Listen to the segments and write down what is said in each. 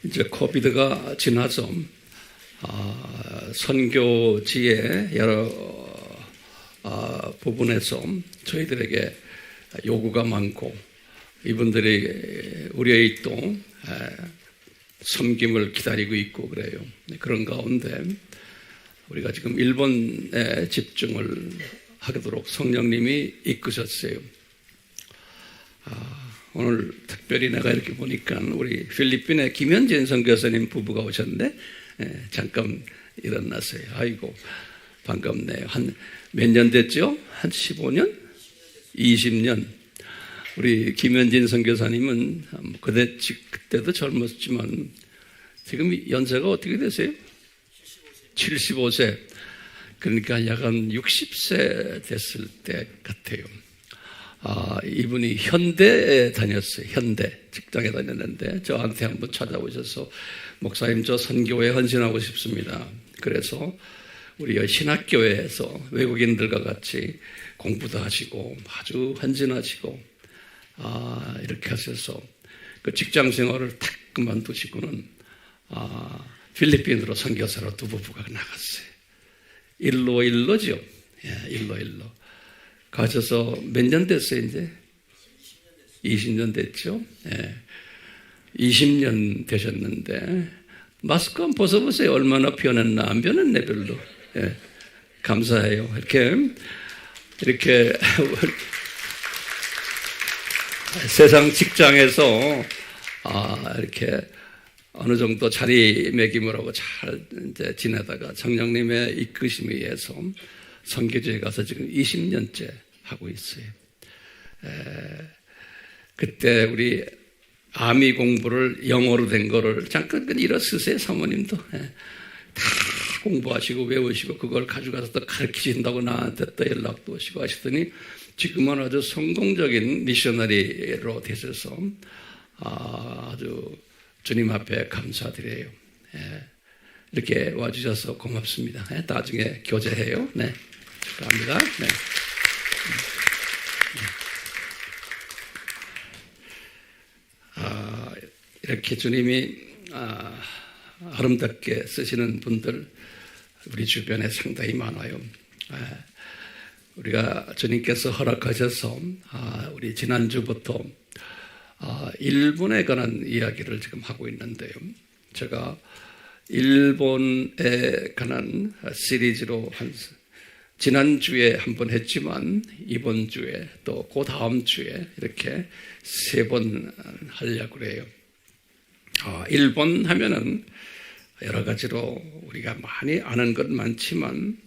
이제 코비드가 지나서 선교지의 여러 부분에서 저희들에게 요구가 많고 이분들이 우리의 또 섬김을 기다리고 있고 그래요. 그런 가운데 우리가 지금 일본에 집중을 하도록 성령님이 이끄셨어요. 오늘 특별히 내가 이렇게 보니까 우리 필리핀의 김현진 선교사님 부부가 오셨는데 잠깐 일어났어요. 아이고 반갑네요. 한 몇 년 됐죠? 한 15년? 20년. 우리 김현진 선교사님은 그때도 젊었지만 지금 연세가 어떻게 되세요? 75세. 그러니까 약 한 60세 됐을 때 같아요. 이분이 현대에 다녔어요. 현대 직장에 다녔는데 저한테 한번 찾아오셔서 목사님 저 선교에 헌신하고 싶습니다. 그래서 우리 신학교에서 외국인들과 같이 공부도 하시고 아주 헌신하시고 이렇게 하셔서 그 직장 생활을 탁 그만두시고는 필리핀으로 선교사로 두 부부가 나갔어요. 일로죠. 예, 일로. 가셔서 몇 년 됐어요, 이제? 20년 됐죠? 예. 20년 되셨는데, 마스크 한번 벗어보세요. 얼마나 변했나. 안 변했네, 별로. 예. 감사해요. 이렇게, 세상 직장에서, 이렇게 어느 정도 자리매김을 하고 잘 이제 지내다가 성령님의 이끄심에 의해서 선교지에 가서 지금 20년째 하고 있어요. 그때 우리 아미 공부를 영어로 된 거를 잠깐 일어서세요, 사모님도. 다 공부하시고 외우시고 그걸 가져가서 또 가르치신다고 나한테 또 연락도 오시고 하시더니 지금은 아주 성공적인 미셔너리로 되셔서 아주 주님 앞에 감사드려요. 이렇게 와주셔서 고맙습니다. 나중에 교제해요. 네. 축하합니다. 네. 이렇게 주님이 아름답게 쓰시는 분들 우리 주변에 상당히 많아요. 우리가 주님께서 허락하셔서 우리 지난주부터 일본에 관한 이야기를 지금 하고 있는데요. 제가 일본에 관한 시리즈로 지난주에 한 번 했지만 이번 주에 또 그 다음 주에 이렇게 3번 하려고 그래요. 일본 하면은 여러 가지로 우리가 많이 아는 것 많지만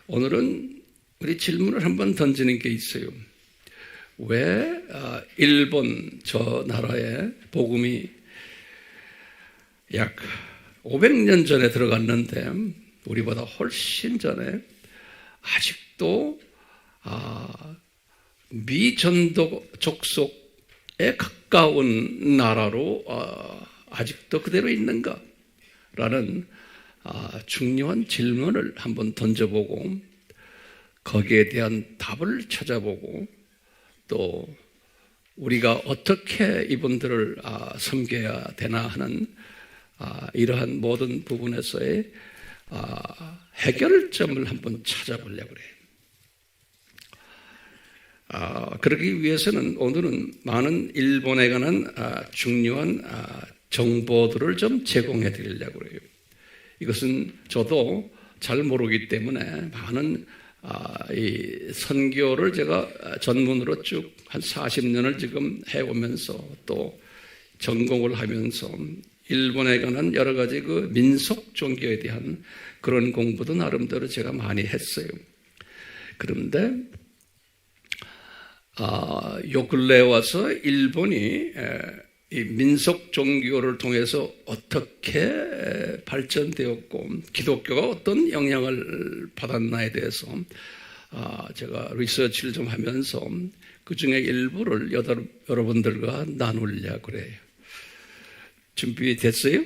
오늘은 우리 질문을 한번 던지는 게 있어요. 왜 일본 저 나라에 복음이 약 500년 전에 들어갔는데 우리보다 훨씬 전에 아직도 미전도 족속에 가까운 나라로 아직도 그대로 있는가라는 중요한 질문을 한번 던져보고 거기에 대한 답을 찾아보고 또 우리가 어떻게 이분들을 섬겨야 되나 하는 이러한 모든 부분에서의 해결점을 한번 찾아보려고 그래요. 그러기 위해서는 오늘은 많은 일본에 관한 중요한 정보들을 좀 제공해 드리려고 그래요. 이것은 저도 잘 모르기 때문에 많은 이 선교를 제가 전문으로 쭉 한 40년을 지금 해오면서 또 전공을 하면서 일본에 관한 여러 가지 그 민속 종교에 대한 그런 공부도 나름대로 제가 많이 했어요. 그런데 요 근래에 와서 일본이 이 민속 종교를 통해서 어떻게 발전되었고 기독교가 어떤 영향을 받았나에 대해서 제가 리서치를 좀 하면서 그 중에 일부를 여러분들과 나누려고 그래요. 준비됐어요?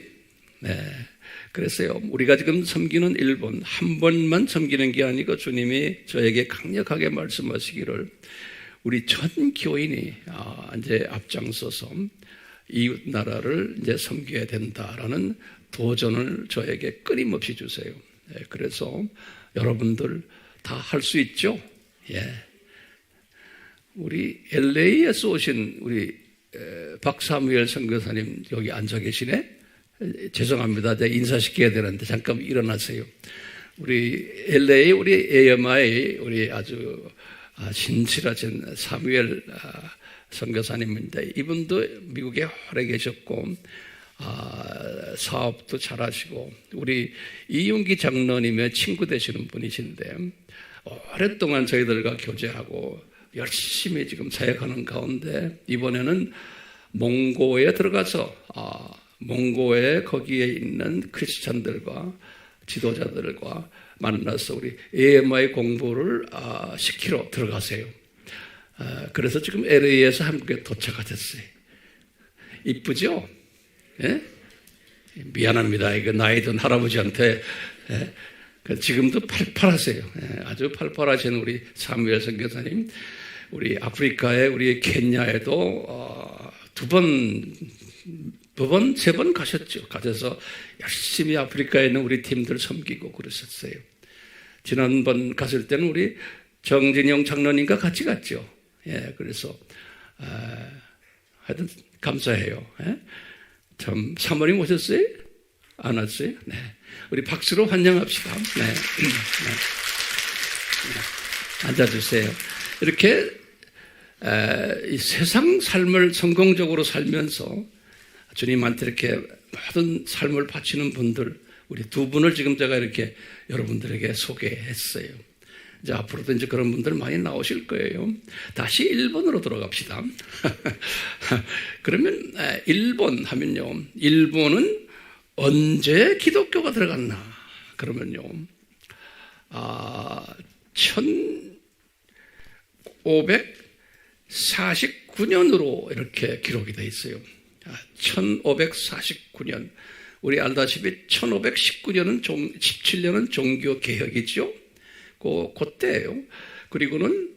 네. 그래서요, 우리가 지금 섬기는 일본, 한 번만 섬기는 게 아니고 주님이 저에게 강력하게 말씀하시기를 우리 전 교인이 이제 앞장서서 이웃 나라를 이제 섬겨야 된다라는 도전을 저에게 끊임없이 주세요. 그래서 여러분들 다 할 수 있죠? 예. 우리 LA에서 오신 우리 박사무엘 선교사님 여기 앉아 계시네? 죄송합니다. 제가 인사시켜야 되는데 잠깐 일어나세요. 우리 LA 우리 AMI 우리 아주 신실하신 사무엘 선교사님인데 이분도 미국에 오래 계셨고 사업도 잘하시고 우리 이윤기 장로님의 친구 되시는 분이신데 오랫동안 저희들과 교제하고 열심히 지금 사역하는 가운데 이번에는 몽고에 들어가서 몽고에 거기에 있는 크리스찬들과 지도자들과 만나서 우리 AMI 공부를 시키러 들어가세요. 그래서 지금 LA에서 한국에 도착하셨어요. 이쁘죠? 예? 미안합니다. 이거 나이 든 할아버지한테. 예? 지금도 팔팔하세요. 예? 아주 팔팔하신 우리 사무엘 선교사님. 우리 아프리카에, 우리 케냐에도 세 번 가셨죠. 가셔서 열심히 아프리카에 있는 우리 팀들 섬기고 그러셨어요. 지난번 갔을 때는 우리 정진영 장로님과 같이 갔죠. 예, 그래서 하여튼 감사해요. 예? 참 사모님 오셨어요? 안 왔어요? 네, 우리 박수로 환영합시다. 네. 네. 앉아주세요. 이렇게 이 세상 삶을 성공적으로 살면서 주님한테 이렇게 모든 삶을 바치는 분들, 우리 두 분을 지금 제가 이렇게 여러분들에게 소개했어요. 이제 앞으로도 이제 그런 분들 많이 나오실 거예요. 다시 일본으로 들어갑시다. 그러면 일본 하면요. 일본은 언제 기독교가 들어갔나? 그러면요. 1549년으로 이렇게 기록이 되어 있어요. 1549년. 우리 알다시피 1519년은 17년은 종교 개혁이죠. 그때예요. 그리고는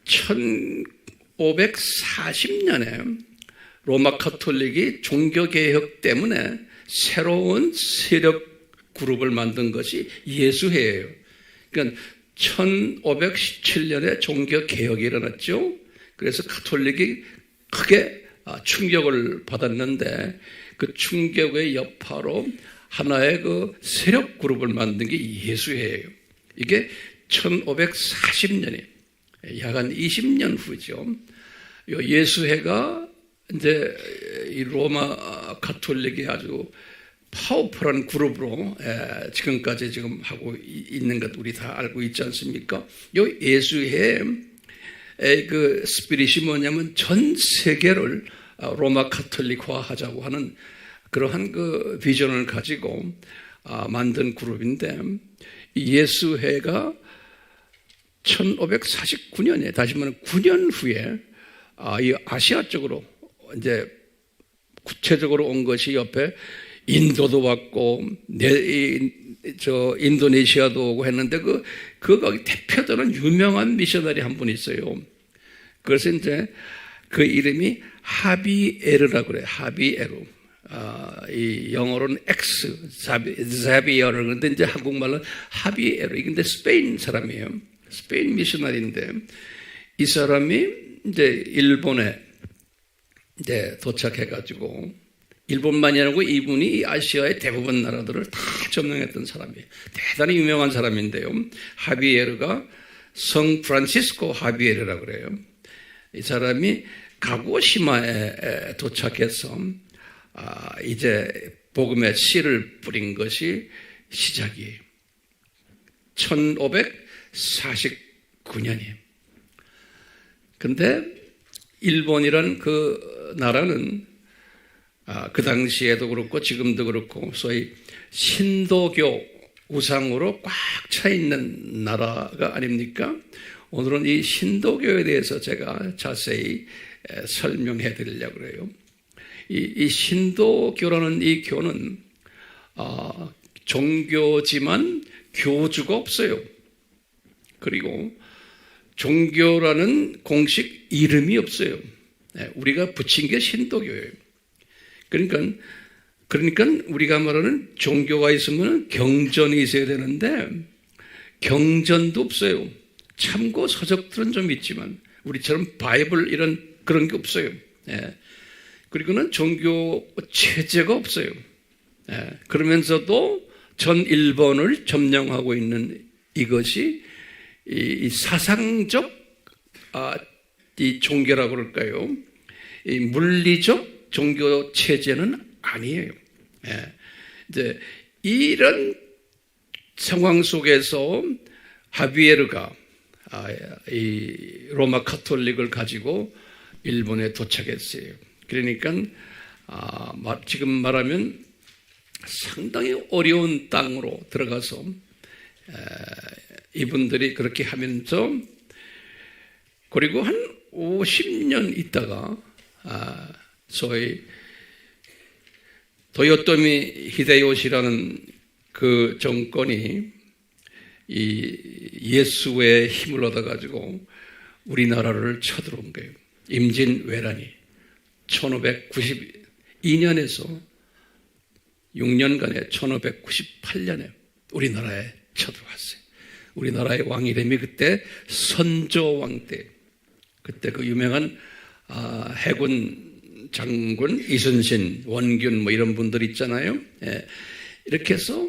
1540년에 로마 카톨릭이 종교 개혁 때문에 새로운 세력 그룹을 만든 것이 예수회예요. 그러니까 1517년에 종교 개혁이 일어났죠. 그래서 카톨릭이 크게 충격을 받았는데 그 충격의 여파로 하나의 그 세력 그룹을 만든 게 예수회예요. 이게 1540년이 약 한 20년 후죠. 예수회가 이제 이 로마 카톨릭이 아주 파워풀한 그룹으로 지금까지 지금 하고 있는 것 우리 다 알고 있지 않습니까? 이 예수회의 그 스피릿이 뭐냐면 전 세계를 로마 카톨릭화 하자고 하는 그러한 그 비전을 가지고 만든 그룹인데 이 예수회가 1549년에 다시 말하면 9년 후에 이 아시아 쪽으로 이제 구체적으로 온 것이 옆에 인도도 왔고 인도네시아도 오고 했는데 거기 대표되는 유명한 미셔너리 한 분 있어요. 그래서 이제 그 이름이 하비에르라고 그래요. 하비에르. 이 영어로는 X, 자비에르. 그런데 이제 한국말로는 하비에르. 이게 근데 스페인 사람이에요. 스페인 미셔너리인데 이 사람이 이제 일본에 이제 도착해가지고 일본만이 아니고 이분이 아시아의 대부분 나라들을 다 점령했던 사람이에요. 대단히 유명한 사람인데요. 하비에르가 성 프란시스코 하비에르라고 그래요. 이 사람이 가고시마에 도착해서 이제 복음의 씨를 뿌린 것이 시작이에요. 1549년이에요. 근데 일본이란 그 나라는 그 당시에도 그렇고 지금도 그렇고 소위 신도교 우상으로 꽉 차 있는 나라가 아닙니까? 오늘은 이 신도교에 대해서 제가 자세히 설명해 드리려고 그래요. 이 신도교라는 이 교는 종교지만 교주가 없어요. 그리고 종교라는 공식 이름이 없어요. 우리가 붙인 게 신도교예요. 그러니까 우리가 말하는 종교가 있으면 경전이 있어야 되는데 경전도 없어요. 참고 서적들은 좀 있지만 우리처럼 바이블 이런 그런 게 없어요. 예. 그리고는 종교 체제가 없어요. 예. 그러면서도 전 일본을 점령하고 있는 이것이 이 사상적 이 종교라고 그럴까요? 이 물리적 종교 체제는 아니에요. 예. 이제 이런 상황 속에서 하비에르가 이 로마 카톨릭을 가지고 일본에 도착했어요. 그러니까 지금 말하면 상당히 어려운 땅으로 들어가서 이분들이 그렇게 하면서 그리고 한 50년 있다가 소위 도요토미 히데요시라는 그 정권이 이 예수의 힘을 얻어가지고 우리나라를 쳐들어온 거예요. 임진왜란이 1592년에서 6년간에 1598년에 우리나라에 쳐들어왔어요. 우리나라의 왕 이름이 그때 선조왕 때, 그때 그 유명한 해군 장군 이순신, 원균 뭐 이런 분들 있잖아요. 예. 이렇게 해서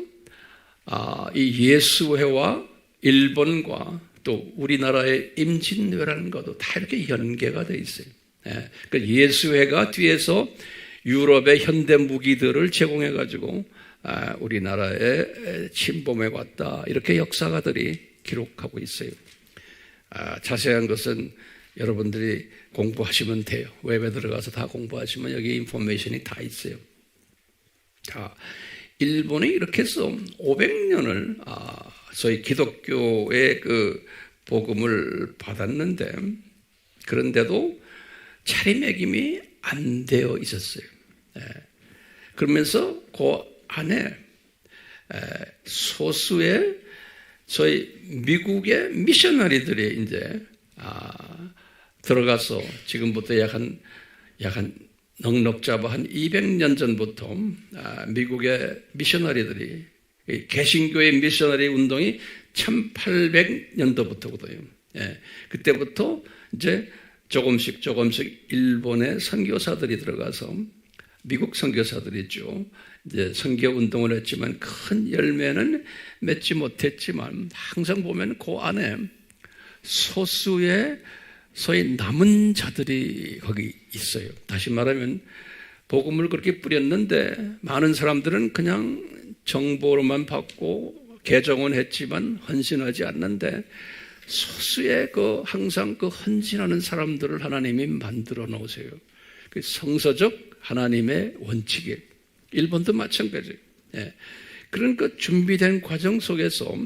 이 예수회와 일본과 또 우리나라의 임진왜란과도 다 이렇게 연계가 되어 있어요. 예. 그러니까 예수회가 뒤에서 유럽의 현대 무기들을 제공해가지고 우리나라에 침범해 왔다. 이렇게 역사가들이 기록하고 있어요. 자세한 것은 여러분들이 공부하시면 돼요. 웹에 들어가서 다 공부하시면 여기 인포메이션이 다 있어요. 일본이 이렇게 해서 500년을 소위 기독교의 그 복음을 받았는데 그런데도 차림매김이 안 되어 있었어요. 그러면서 그 안에 소수의 저희 미국의 미셔너리들이 이제 들어가서 지금부터 약 한 넉넉 잡아 한 200년 전부터 미국의 미셔너리들이 개신교의 미셔너리 운동이 1800년도부터거든요. 그때부터 이제 조금씩 일본의 선교사들이 들어가서 미국 선교사들이죠. 이제 선교 운동을 했지만 큰 열매는 맺지 못했지만 항상 보면 그 안에 소수의 소위 남은 자들이 거기 있어요. 다시 말하면 복음을 그렇게 뿌렸는데 많은 사람들은 그냥 정보로만 받고 개종은 했지만 헌신하지 않는데 소수의 항상 헌신하는 사람들을 하나님이 만들어 놓으세요. 그 성서적 하나님의 원칙이에요. 일본도 마찬가지예요. 예. 그런 준비된 과정 속에서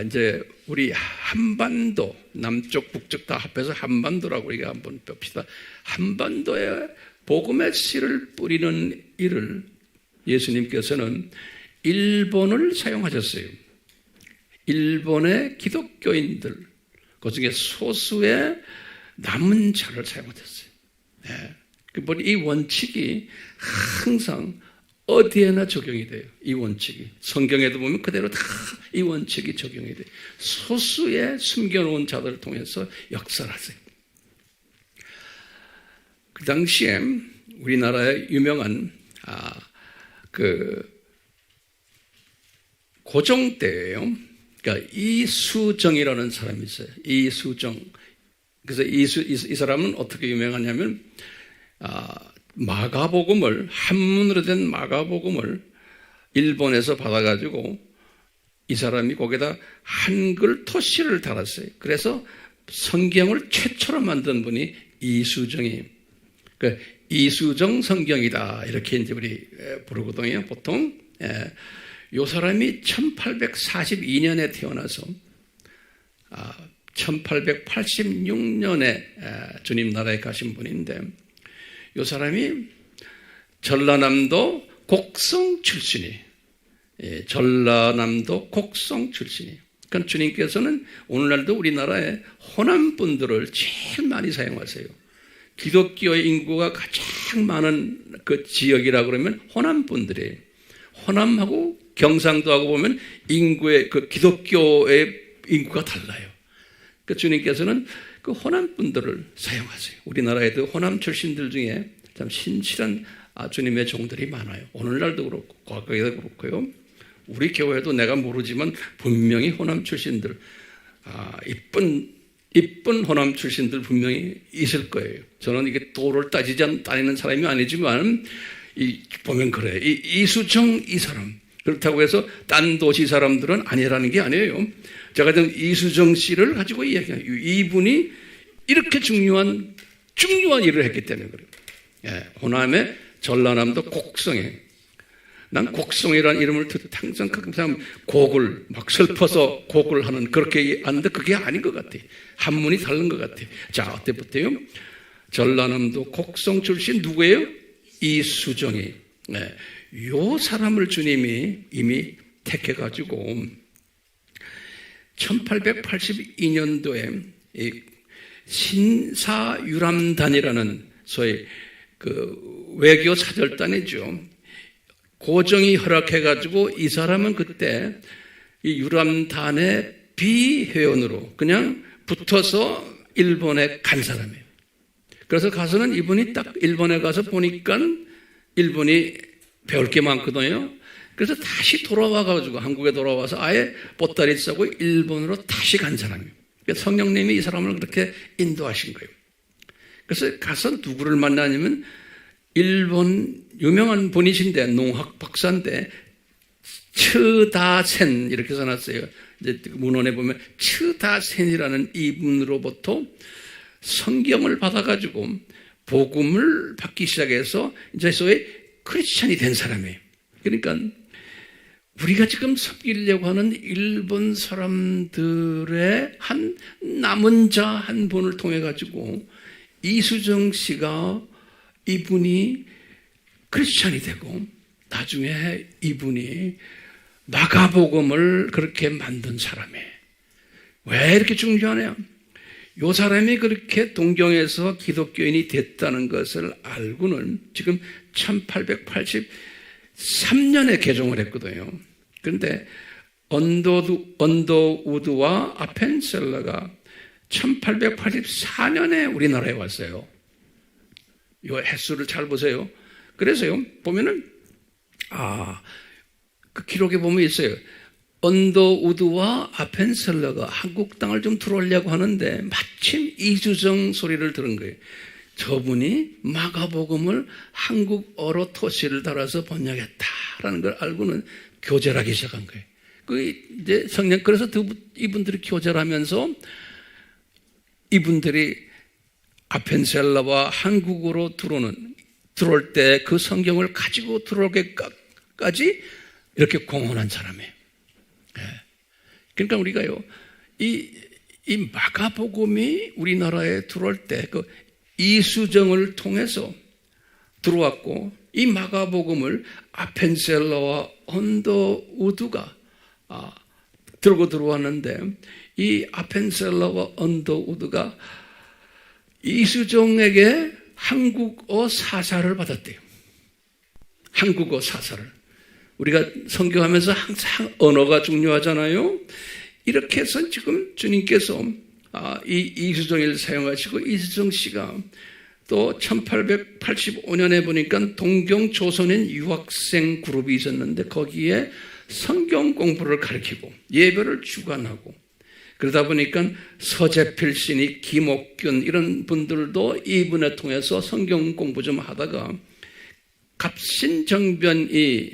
이제 우리 한반도, 남쪽, 북쪽 다 합해서 한반도라고 우리가 한번 봅시다. 한반도에 복음의 씨를 뿌리는 일을 예수님께서는 일본을 사용하셨어요. 일본의 기독교인들, 그 중에 소수의 남은 자를 사용하셨어요. 네. 이 원칙이 항상 어디에나 적용이 돼요. 이 원칙이. 성경에도 보면 그대로 다 이 원칙이 적용이 돼요. 소수의 숨겨놓은 자들을 통해서 역사를 하세요. 그 당시에 우리나라의 유명한 고종 때예요. 그러니까 이수정이라는 사람이 있어요. 이수정. 그래서 이 사람은 어떻게 유명하냐면 마가복음을 한문으로 된 마가복음을 일본에서 받아가지고 이 사람이 거기다 한글 토시를 달았어요. 그래서 성경을 최초로 만든 분이 이수정이에요. 그러니까 이수정 성경이다 이렇게 이제 우리 부르거든요. 보통 이 사람이 1842년에 태어나서 1886년에 주님 나라에 가신 분인데 이 사람이 전라남도 곡성 출신이에요. 전라남도 곡성 출신이에요. 그러니까 주님께서는 오늘날도 우리나라에 호남 분들을 제일 많이 사용하세요. 기독교의 인구가 가장 가장 많은 그 지역이라 그러면 호남분들이에요. 호남하고 경상도하고 보면 인구의 그 기독교의 인구가 달라요. 그 주님께서는 그 호남 분들을 사용하세요. 우리나라에도 호남 출신들 중에 참 신실한 주님의 종들이 많아요. 오늘날도 그렇고 과거에도 그렇고요. 우리 교회도 내가 모르지만 분명히 호남 출신들, 이쁜 호남 출신들 분명히 있을 거예요. 저는 이게 도를 따지는 사람이 아니지만 보면 그래. 이수정 이 사람. 그렇다고 해서 딴 도시 사람들은 아니라는 게 아니에요. 제가 지금 이수정 씨를 가지고 이야기해요. 이분이 이렇게 중요한 일을 했기 때문에 그래요. 예, 호남의 전라남도 곡성에. 난 곡성이라는 이름을 항상 곡을 막 슬퍼서 곡을 하는 그렇게 하는데 그게 아닌 것 같아요. 한문이 다른 것 같아요. 자, 어때부터요? 전라남도 곡성 출신 누구예요? 이수정이. 네. 요 사람을 주님이 이미 택해가지고 1882년도에 이 신사유람단이라는 소위 그 외교 사절단이죠. 고정이 허락해가지고 이 사람은 그때 이 유람단의 비회원으로 그냥 붙어서 일본에 간 사람이에요. 그래서 가서는 이분이 딱 일본에 가서 보니까 일본이 배울 게 많거든요. 그래서 다시 돌아와가지고 한국에 돌아와서 아예 보따리 싸고 일본으로 다시 간 사람이에요. 성령님이 이 사람을 그렇게 인도하신 거예요. 그래서 가서 누구를 만나냐면 일본 유명한 분이신데 농학 박사인데 츠다센 이렇게 써놨어요. 이제 문헌에 보면 츠다센이라는 이분으로부터 성경을 받아가지고 복음을 받기 시작해서 이제 소위 크리스찬이 된 사람이에요. 그러니까 우리가 지금 섬기려고 하는 일본 사람들의 한 남은 자 한 분을 통해 가지고 이수정 씨가 이분이 크리스찬이 되고 나중에 이분이 마가복음을 그렇게 만든 사람이에요. 왜 이렇게 중요하냐? 이 사람이 그렇게 동경에서 기독교인이 됐다는 것을 알고는 지금 1883년에 개종을 했거든요. 그런데 언더우드와 아펜셀러가 1884년에 우리나라에 왔어요. 이 횟수를 잘 보세요. 그래서요, 보면은, 그 기록에 보면 있어요. 언더우드와 아펜셀러가 한국 땅을 좀 들어오려고 하는데 마침 이수정 소리를 들은 거예요. 저분이 마가복음을 한국어로 토시를 달아서 번역했다라는 걸 알고는 교제를 하기 시작한 거예요. 이제 성령, 그래서 이분들이 교제를 하면서 이분들이 아펜셀러와 한국어로 들어올 때 그 성경을 가지고 들어오게까지 이렇게 공헌한 사람이에요. 그러니까 우리가요, 이 마가복음이 우리나라에 들어올 때 그 이수정을 통해서 들어왔고, 이 마가복음을 아펜셀러와 언더우드가 들고 들어왔는데, 이 아펜셀러와 언더우드가 이수정에게 한국어 사사를 받았대요. 한국어 사사를. 우리가 선교하면서 항상 언어가 중요하잖아요. 이렇게 해서 지금 주님께서 이 이수정을 사용하시고, 이수정 씨가 또 1885년에 보니까 동경조선인 유학생 그룹이 있었는데 거기에 성경 공부를 가르치고 예배를 주관하고, 그러다 보니까 서재필신이, 김옥균 이런 분들도 이분을 통해서 성경 공부 좀 하다가 갑신정변이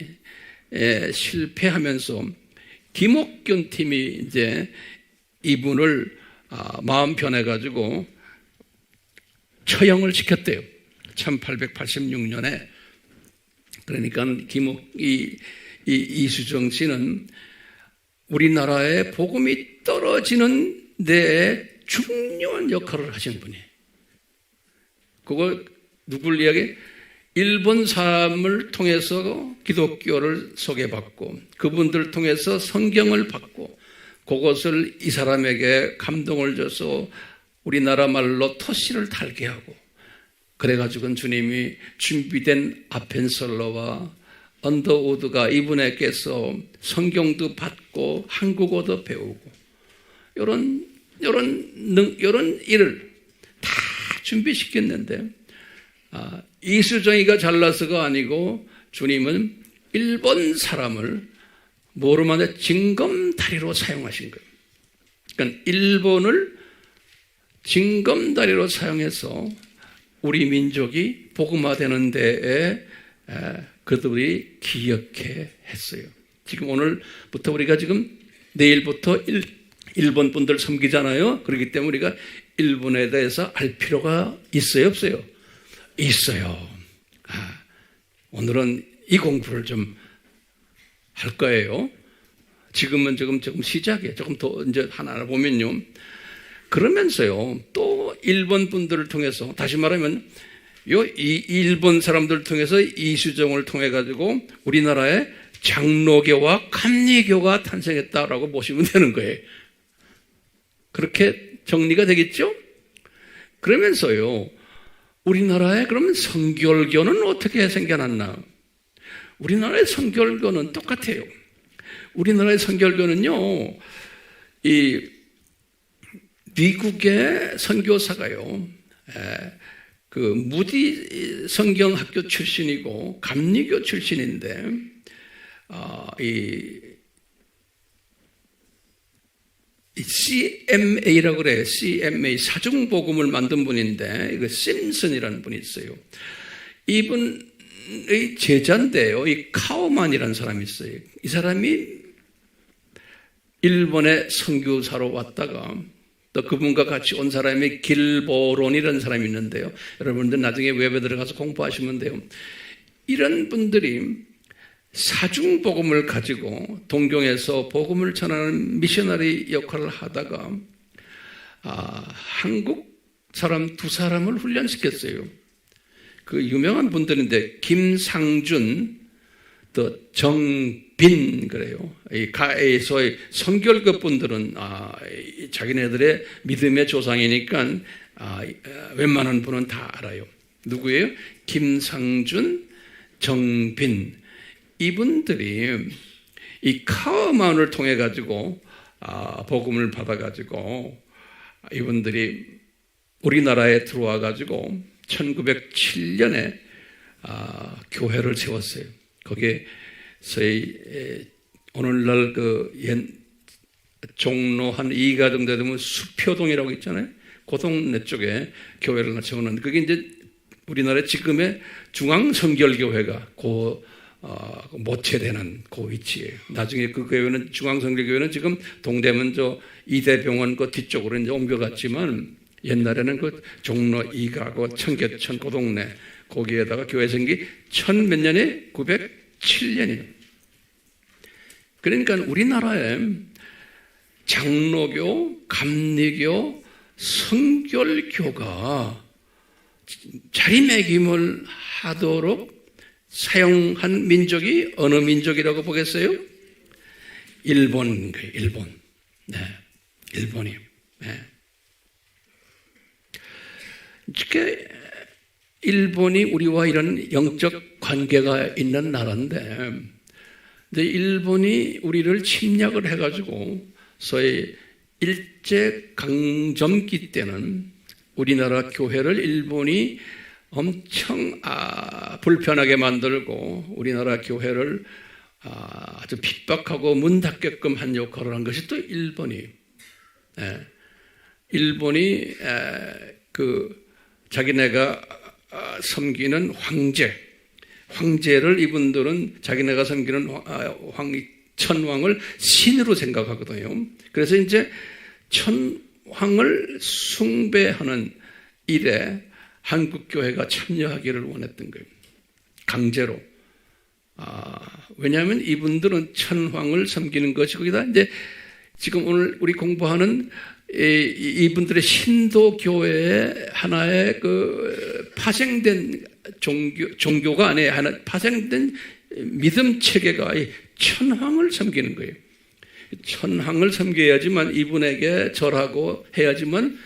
실패하면서 김옥균 팀이 이제 이분을 마음 편해가지고 처형을 시켰대요. 1886년에. 그러니까 이수정 씨는 우리나라의 복음이 떨어지는 데에 중요한 역할을 하신 분이에요. 그걸 누굴 이야기? 일본 사람을 통해서 기독교를 소개받고 그분들을 통해서 성경을 받고 그것을 이 사람에게 감동을 줘서 우리나라 말로 토시를 달게 하고 그래가지고 주님이 준비된 아펜설러와 언더우드가 이분에게서 성경도 받고 한국어도 배우고 이런 일을 다 준비시켰는데 이수정이가 잘나서가 아니고 주님은 일본 사람을 뭐로 만든 징검다리로 사용하신 거예요. 그러니까 일본을 징검다리로 사용해서 우리 민족이 복음화되는 데에 그들이 기억해 했어요. 지금 오늘부터 우리가 지금 내일부터 일본 분들 섬기잖아요. 그렇기 때문에 우리가 일본에 대해서 알 필요가 있어요, 없어요? 있어요. 오늘은 이 공부를 좀 할 거예요. 지금은 조금 시작이에요. 조금 더 이제 하나 보면요. 그러면서요, 또 일본 분들을 통해서, 다시 말하면, 이 일본 사람들을 통해서 이수정을 통해가지고 우리나라에 장로교와 감리교가 탄생했다라고 보시면 되는 거예요. 그렇게 정리가 되겠죠? 그러면서요, 우리나라에 그러면 성결교는 어떻게 생겨났나? 우리나라의 성결교는 똑같아요. 우리나라의 성결교는요, 이 미국의 선교사가요, 그 무디 성경학교 출신이고 감리교 출신인데, 이 CMA라고 그래요. CMA 사중복음을 만든 분인데, 이거 심슨이라는 분이 있어요. 이분의 제자인데요, 이 카우만이라는 사람이 있어요. 이 사람이 일본에 선교사로 왔다가 또 그분과 같이 온 사람이 길보론이라는 사람이 있는데요. 여러분들 나중에 웹에 들어가서 공부하시면 돼요. 이런 분들이 사중복음을 가지고 동경에서 복음을 전하는 미셔너리 역할을 하다가 한국 사람 2사람을 훈련시켰어요. 그 유명한 분들인데 김상준, 또 정빈 그래요. 소위 성결급 분들은 자기네들의 믿음의 조상이니까 웬만한 분은 다 알아요. 누구예요? 김상준, 정빈. 이분들이 이 카우만을 통해 가지고 복음을 받아 가지고 이분들이 우리나라에 들어와 가지고 1907년에 교회를 세웠어요. 거기에 저희 오늘날 그 옛 종로 한 2가 정도 되면 수표동이라고 있잖아요. 그 동네 쪽에 교회를 세웠는데 그게 이제 우리나라의 지금의 중앙성결교회가 모체되는 그 위치예요. 나중에 그 교회는 중앙성결교회는 지금 동대문 이대병원 그 뒤쪽으로 이제 옮겨갔지만 옛날에는 그 종로 2가 그 청계천 그 동네 거기에다가 교회 생기 1000몇 년에 907년이에요. 그러니까 우리나라에 장로교, 감리교, 성결교가 자리매김을 하도록 사용한 민족이 어느 민족이라고 보겠어요? 일본. 네, 일본이요. 네. 이렇게 일본이 우리와 이런 영적 관계가 있는 나라인데, 근데 일본이 우리를 침략을 해가지고 소위 일제강점기 때는 우리나라 교회를 일본이 엄청 불편하게 만들고 우리나라 교회를 아주 핍박하고 문 닫게끔 한 역할을 한 것이 또 일본이에요. 일본이 자기네가 섬기는 황제를 이분들은 자기네가 섬기는 천황을 신으로 생각하거든요. 그래서 이제 천황을 숭배하는 일에 한국교회가 참여하기를 원했던 거예요. 강제로. 왜냐하면 이분들은 천황을 섬기는 것이 거기다 이제 지금 오늘 우리 공부하는 이분들의 신도교회의 하나의 파생된 종교가 아니에요. 하나 파생된 믿음 체계가 천황을 섬기는 거예요. 천황을 섬겨야지만 이분에게 절하고 해야지만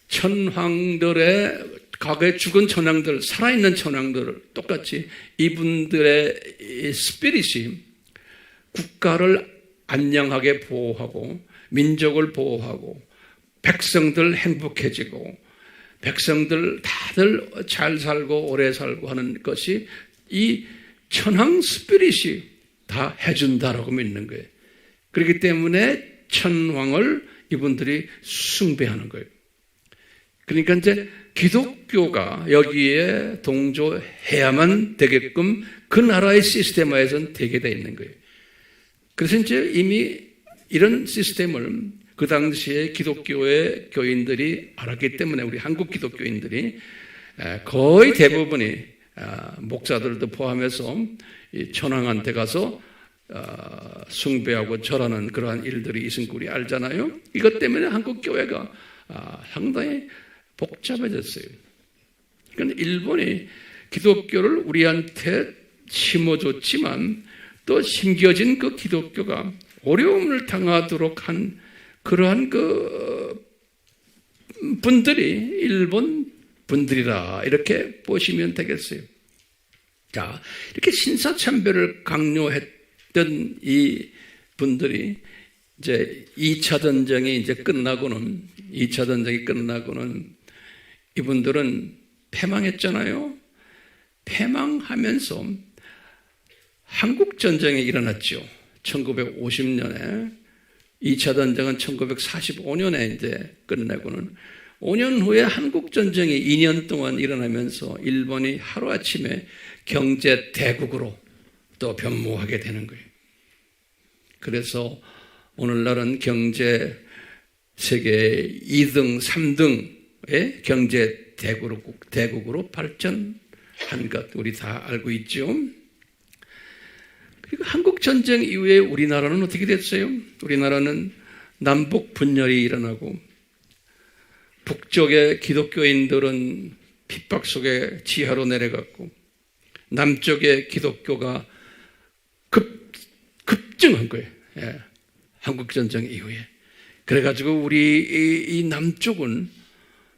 천황들의 과거에 죽은 천황들, 살아있는 천황들을 똑같이 이분들의 스피릿이 국가를 안녕하게 보호하고 민족을 보호하고 백성들 행복해지고 백성들 다들 잘 살고 오래 살고 하는 것이 이 천황 스피릿이 다 해준다라고 믿는 거예요. 그렇기 때문에 천황을 이분들이 숭배하는 거예요. 그러니까 이제 기독교가 여기에 동조해야만 되게끔 그 나라의 시스템화에서는 되게 되어 있는 거예요. 그래서 이제 이미 이런 시스템을 그 당시에 기독교의 교인들이 알았기 때문에 우리 한국 기독교인들이 거의 대부분이 목사들도 포함해서 천황한테 가서 숭배하고 절하는 그러한 일들이 있은 거 우리 알잖아요. 이것 때문에 한국 교회가 상당히 복잡해졌어요. 그러니까 일본이 기독교를 우리한테 심어줬지만 또 심겨진 그 기독교가 어려움을 당하도록 한 그러한 그 분들이 일본 분들이라 이렇게 보시면 되겠어요. 자, 이렇게 신사참배를 강요했던 이 분들이 이제 2차 전쟁이 이제 끝나고는 이분들은 패망했잖아요. 패망하면서 한국 전쟁이 일어났죠. 1950년에 2차 전쟁은 1945년에 이제 끝내고는 5년 후에 한국 전쟁이 2년 동안 일어나면서 일본이 하루아침에 경제 대국으로 또 변모하게 되는 거예요. 그래서 오늘날은 경제 세계 2등, 3등의 경제 대국으로 발전한 것 우리 다 알고 있죠. 그리고 한국 전쟁 이후에 우리나라는 어떻게 됐어요? 우리나라는 남북 분열이 일어나고 북쪽의 기독교인들은 핍박 속에 지하로 내려갔고 남쪽의 기독교가 급증한 거예요. 예. 한국 전쟁 이후에. 그래가지고 우리 이 남쪽은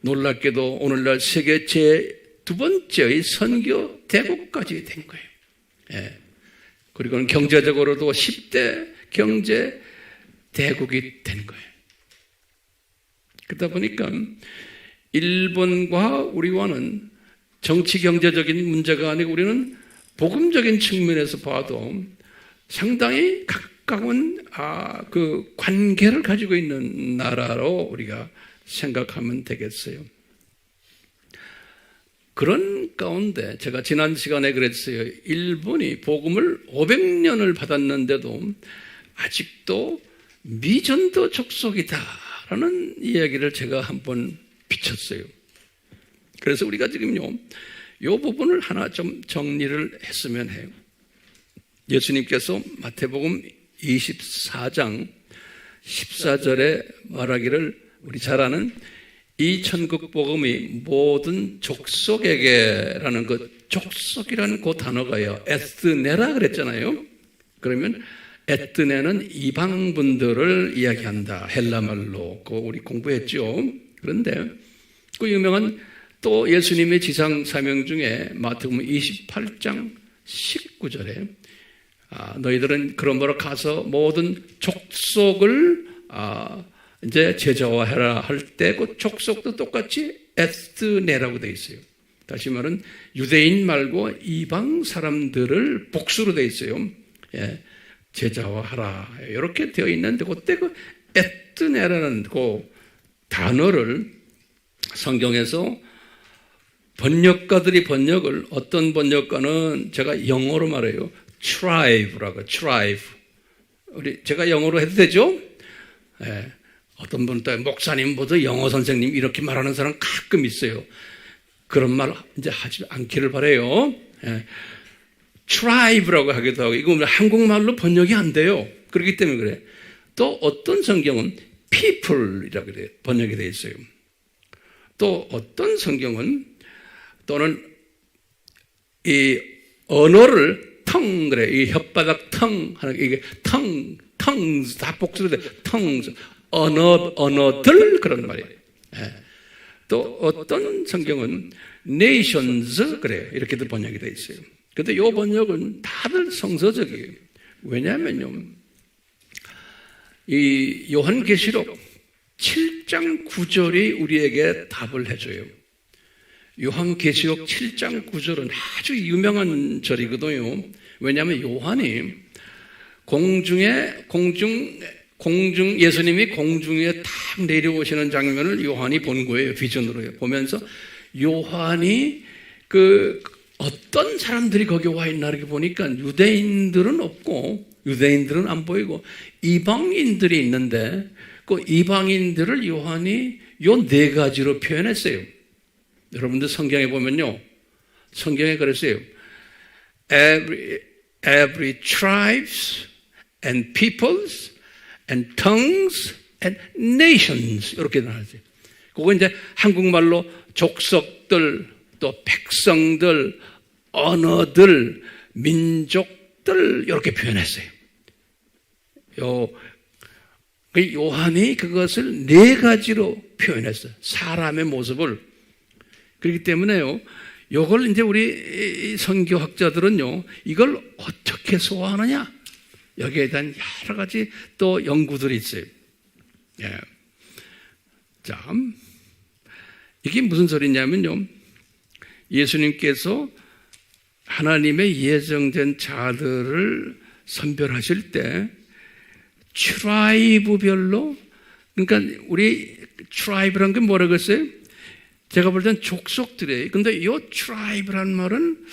놀랍게도 오늘날 세계 제2 번째의 선교 대국까지 된 거예요. 예. 그리고는 경제적으로도 10대 경제 대국이 된 거예요. 그러다 보니까 일본과 우리와는 정치 경제적인 문제가 아니고 우리는 복음적인 측면에서 봐도 상당히 가까운 그 관계를 가지고 있는 나라로 우리가 생각하면 되겠어요. 그런 가운데 제가 지난 시간에 그랬어요. 일본이 복음을 500년을 받았는데도 아직도 미전도 족속이다라는 이야기를 제가 한번 비쳤어요. 그래서 우리가 지금요, 이 부분을 하나 좀 정리를 했으면 해요. 예수님께서 마태복음 24장 14절에 말하기를 우리 잘 아는 이 천국 복음이 모든 족속에게라는 그 족속이라는 그 단어가요. 에스네라 그랬잖아요. 그러면 에스네는 이방분들을 이야기한다. 헬라말로. 그거 우리 공부했죠. 그런데 그 유명한 또 예수님의 지상 사명 중에 마태복음 28장 19절에 너희들은 그러므로 가서 모든 족속을 이제 제자화해라 할 때 그 족속도 똑같이 에스네라고 되어 있어요. 다시 말은 유대인 말고 이방 사람들을 복수로 되어 있어요. 예, 제자화하라 이렇게 되어 있는데 그때 그 에스네라는 그 단어를 성경에서 번역가들이 번역을 어떤 번역가는 제가 영어로 말해요. tribe라고 tribe. 제가 영어로 해도 되죠? 예. 어떤 분은 또 목사님보다 영어 선생님 이렇게 말하는 사람 가끔 있어요. 그런 말 이제 하지 않기를 바라요. 예. tribe라고 하기도 하고 이거 한국말로 번역이 안 돼요. 그렇기 때문에 그래. 또 어떤 성경은 people이라고 그래 번역이 되어 있어요. 또 어떤 성경은 또는 이 언어를 텅 그래 이 혓바닥 텅 하는 이게 텅 다 복수로 돼 텅 언어들 그런 말이에요. 예. 또 어떤 성경은 nations 그래요. 이렇게도 번역이 되어 있어요. 그런데 이 번역은 다들 성서적이에요. 왜냐하면요, 이 요한계시록 7장 9절이 우리에게 답을 해줘요. 요한계시록 7장 9절은 아주 유명한 절이거든요. 왜냐하면 요한이 예수님이 공중에 탁 내려오시는 장면을 요한이 본 거예요. 비전으로요. 보면서 요한이 어떤 사람들이 거기 와 있나 이렇게 보니까 유대인들은 없고, 유대인들은 안 보이고 이방인들이 있는데 그 이방인들을 요한이 요 네 가지로 표현했어요. 여러분들 성경에 보면요, 성경에 그랬어요. Every tribes and peoples and tongues and nations 이렇게 나왔어요. 그거 이제 한국말로 족속들, 또 백성들, 언어들, 민족들 이렇게 표현했어요. 요한이 그것을 네 가지로 표현했어요. 사람의 모습을. 그렇기 때문에요, 요걸 이제 우리 선교학자들은요, 이걸 어떻게 소화하느냐? 여기에 대한 여러 가지 또 연구들이 있어요. 예. 자, 이게 무슨 소리냐면요, 예수님께서 하나님의 예정된 자들을 선별하실 때 트라이브별로, 그러니까 우리 트라이브란 게 뭐라고 했어요? 제가 볼 땐 족속들이에요. 근데 이 트라이브란 말은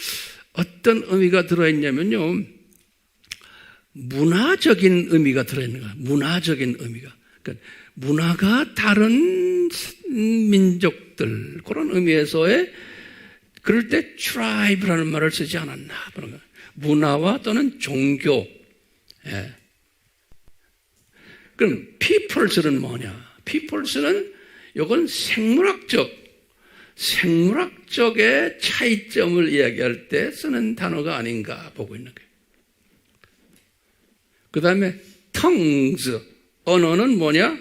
어떤 의미가 들어있냐면요, 문화적인 의미가 들어있는 거야. 문화적인 의미가. 그러니까 문화가 다른 민족들, 그런 의미에서의, 그럴 때 트라이브라는 말을 쓰지 않았나 그런 거야. 문화와 또는 종교. 예. 그럼 peoples는 뭐냐? peoples는 이건 생물학적의 차이점을 이야기할 때 쓰는 단어가 아닌가 보고 있는 거예요. 그 다음에 tongues, 언어는 뭐냐?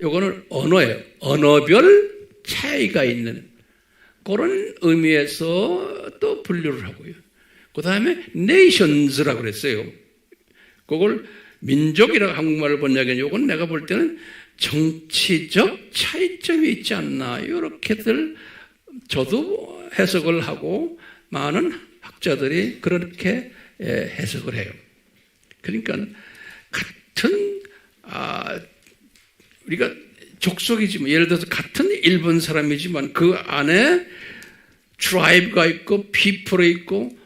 이거는 언어예요. 언어별 차이가 있는 그런 의미에서 또 분류를 하고요. 그 다음에 nations라고 그랬어요. 그걸 민족이라고 한국말을 번역해. 이건 내가 볼 때는 정치적 차이점이 있지 않나, 이렇게들 저도 해석을 하고 많은 학자들이 그렇게 해석을 해요. 그러니까 같은 우리가 족속이지만, 예를 들어서 같은 일본 사람이지만 그 안에 트라이브가 있고 people이 있고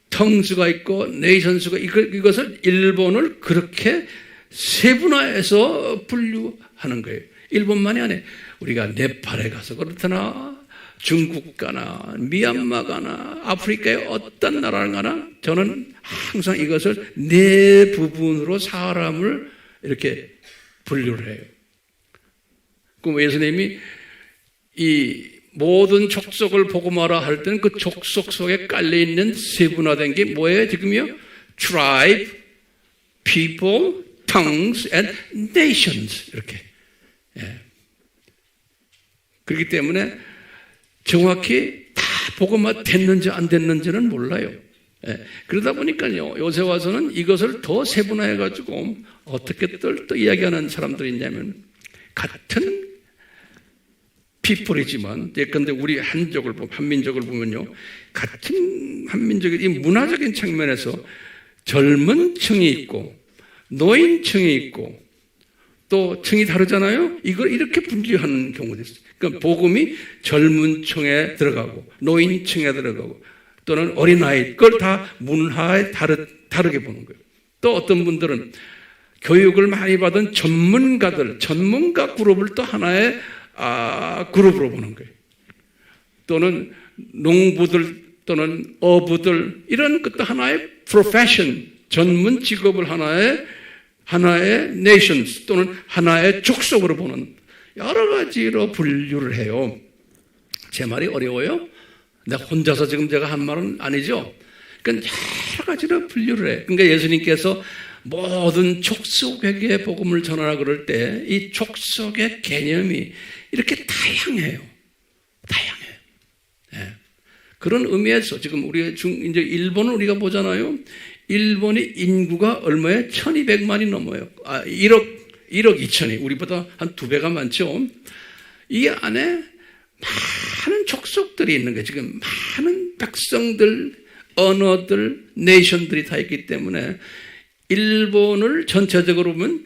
tongues가 있고 nations가, 이것을 일본을 그렇게 세분화해서 분류하는 거예요. 일본만이 아니에요. 우리가 네팔에 가서 그렇다나 중국 가나 미얀마 가나 아프리카의 어떤 나라를 가나 저는 항상 이것을 네 부분으로 사람을 이렇게 분류를 해요. 그럼 예수님이 이 모든 족속을 복음하라 할 때는 그 족속 속에 깔려있는 세분화된 게 뭐예요? 지금요? tribe, people, tongues and nations 이렇게. 예. 그렇기 때문에 정확히 다 복음화 됐는지 안 됐는지는 몰라요. 예. 그러다 보니까요, 요새 와서는 이것을 더 세분화해가지고 어떻게들 또 이야기하는 사람들이 있냐면, 같은 people이지만, 예컨대 우리 한민족을 보면요, 같은 한민족의 이 문화적인 측면에서 젊은 층이 있고 노인층이 있고 또 층이 다르잖아요. 이걸 이렇게 분류하는 경우도 있어요. 그러니까 복음이 젊은 층에 들어가고 노인층에 들어가고 또는 어린아이, 그걸 다 문화에 다르게 보는 거예요. 또 어떤 분들은 교육을 많이 받은 전문가 그룹을 또 하나의 그룹으로 보는 거예요. 또는 농부들 또는 어부들, 이런 것도 하나의 profession, 전문 직업을 하나의 nations 또는 하나의 족속으로 보는 여러 가지로 분류를 해요. 제 말이 어려워요? 내가 혼자서 지금 제가 한 말은 아니죠? 그러니까 여러 가지로 분류를 해요. 그러니까 예수님께서 모든 족속에게 복음을 전하라 그럴 때 이 족속의 개념이 이렇게 다양해요. 다양해요. 예. 그런 의미에서 지금 이제 일본을 우리가 보잖아요. 일본의 인구가 얼마에 1200만이 넘어요. 1억 2천이. 우리보다 한 2배가 많죠. 이 안에 많은 족속들이 있는 거예요. 지금 많은 백성들, 언어들, 네이션들이 다 있기 때문에 일본을 전체적으로 보면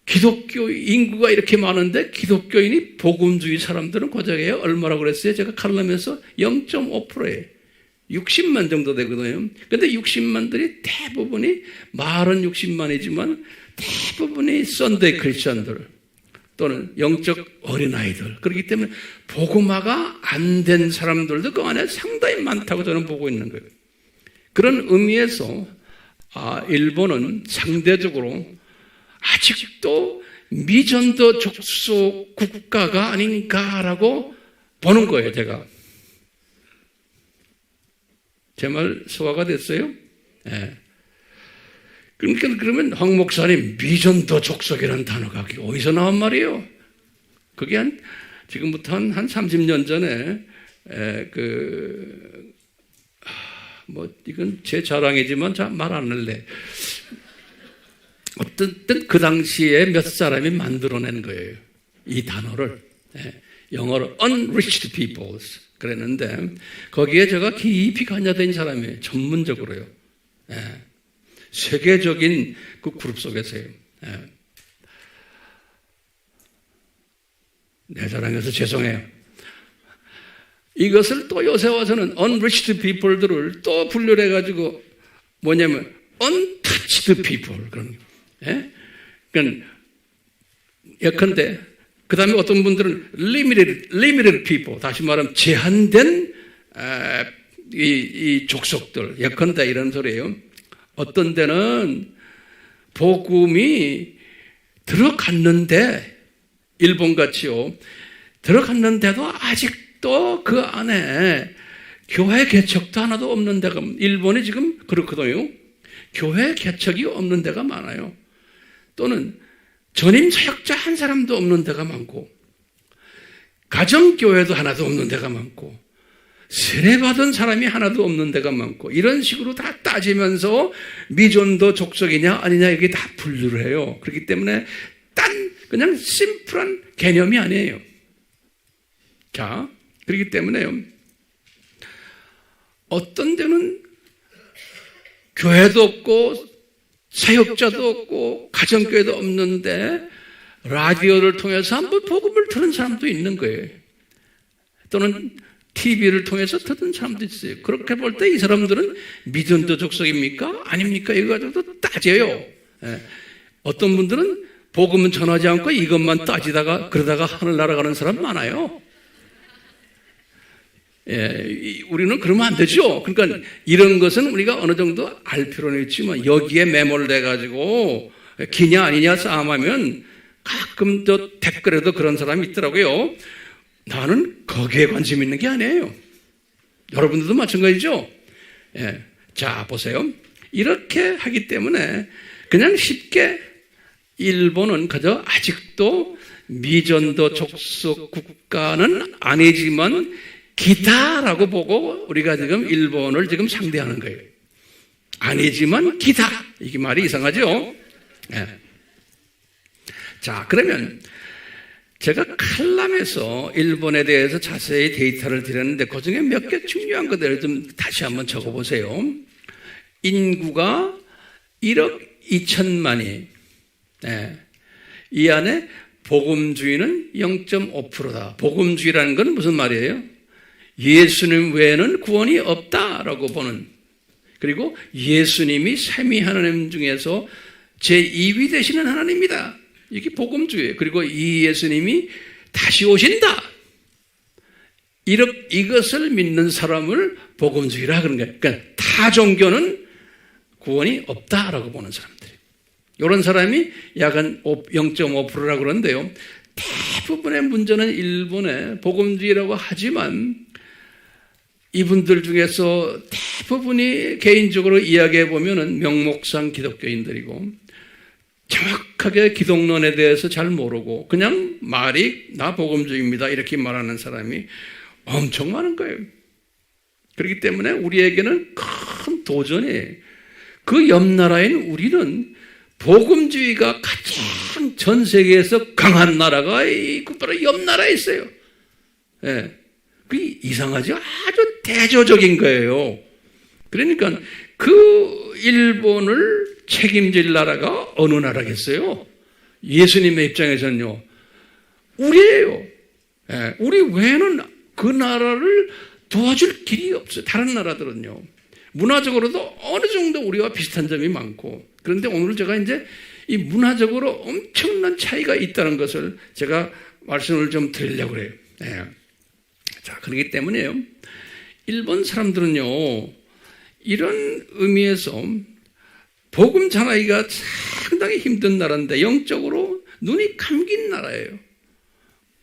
기독교 인구가 이렇게 많은데 기독교인이 복음주의 사람들은 고작해요. 얼마라고 그랬어요? 제가 칼럼에서 0.5%예요. 60만 정도 되거든요. 근데 60만들이 대부분이 말은 60만이지만 대부분이 썬데이 크리스천들 또는 영적 어린아이들. 그렇기 때문에 복음화가 안 된 사람들도 그 안에 상당히 많다고 저는 보고 있는 거예요. 그런 의미에서 일본은 상대적으로 아직도 미전도 족속 국가가 아닌가라고 보는 거예요, 제가. 제 말 소화가 됐어요? 네. 그러니까 그러면 황 목사님 미전도 족속이라는 단어가 어디서 나온 말이에요? 그게 지금부터 한 30년 전에 이건 제 자랑이지만 말 안 할래. 어떤 그 당시에 몇 사람이 만들어낸 거예요. 이 단어를. 영어로 unreached peoples 그랬는데 거기에 제가 깊이 관여된 사람이에요. 전문적으로요. 세계적인 그 그룹 속에서요. 내 자랑해서 죄송해요. 이것을 또 요새 와서는 unreached people들을 또 분류를 해가지고 뭐냐면 untouched people 그런 그러니까 예컨대 그 다음에 어떤 분들은 limited people 다시 말하면 제한된 이 족속들 예컨대 이런 소리예요. 어떤 데는 복음이 들어갔는데 일본같이요 들어갔는데도 아직도 그 안에 교회 개척도 하나도 없는 데가 일본이 지금 그렇거든요. 교회 개척이 없는 데가 많아요. 또는 전임 사역자 한 사람도 없는 데가 많고 가정교회도 하나도 없는 데가 많고 세례받은 사람이 하나도 없는 데가 많고 이런 식으로 다 따지면서 미전도 족속이냐 아니냐 이게 다 분류를 해요. 그렇기 때문에 그냥 심플한 개념이 아니에요. 자, 그렇기 때문에 어떤 데는 교회도 없고 사역자도 없고 가정교회도 없는데 라디오를 통해서 한번 복음을 들은 사람도 있는 거예요. 또는 TV를 통해서 듣는 사람도 있어요. 그렇게 볼 때 이 사람들은 미전도 족속입니까? 아닙니까? 이거 가지고도 따져요. 어떤 분들은 복음은 전하지 않고 이것만 따지다가 그러다가 하늘 날아가는 사람 많아요. 우리는 그러면 안 되죠. 그러니까 이런 것은 우리가 어느 정도 알 필요는 있지만 여기에 매몰돼가지고 기냐 아니냐 싸움하면 가끔 저 댓글에도 그런 사람이 있더라고요. 나는 거기에 관심 있는 게 아니에요. 여러분들도 마찬가지죠. 자, 보세요. 이렇게 하기 때문에 그냥 쉽게 일본은 그저 아직도 미전도 족속 국가는 아니지만 기다라고 보고 우리가 지금 일본을 지금 상대하는 거예요. 아니지만 기다. 이게 말이 이상하죠? 자, 그러면 제가 칼럼에서 일본에 대해서 자세히 데이터를 드렸는데 그 중에 몇 개 중요한 것들을 좀 다시 한번 적어보세요. 인구가 1억 2천만이 이 안에 복음주의는 0.5%다. 복음주의라는 건 무슨 말이에요? 예수님 외에는 구원이 없다라고 보는 그리고 예수님이 삼위 하나님 중에서 제2위 되시는 하나님이다. 이게 복음주의예요. 그리고 이 예수님이 다시 오신다. 이것을 믿는 사람을 복음주의라 그런 거예요. 그러니까 타 종교는 구원이 없다라고 보는 사람들이. 이런 사람이 약 한 0.5%라고 그러는데요. 대부분의 문제는 일본의 복음주의라고 하지만 이분들 중에서 대부분이 개인적으로 이야기해 보면은 명목상 기독교인들이고 정확하게 기독론에 대해서 잘 모르고 그냥 말이 나 복음주의입니다 이렇게 말하는 사람이 엄청 많은 거예요. 그렇기 때문에 우리에게는 큰 도전이에요. 그 옆 나라인 우리는 복음주의가 가장 전 세계에서 강한 나라가 바로 옆 나라에 있어요. 예. 그게 이상하죠? 아주 대조적인 거예요. 그러니까 그 일본을 책임질 나라가 어느 나라겠어요? 예수님의 입장에서는요, 우리예요. 예. 우리 외에는 그 나라를 도와줄 길이 없어요. 다른 나라들은요. 문화적으로도 어느 정도 우리와 비슷한 점이 많고, 그런데 오늘 제가 이제 이 문화적으로 엄청난 차이가 있다는 것을 제가 말씀을 좀 드리려고 그래요. 네. 자, 그렇기 때문에요. 일본 사람들은요, 이런 의미에서 복음 전하기가 상당히 힘든 나라인데 영적으로 눈이 감긴 나라예요.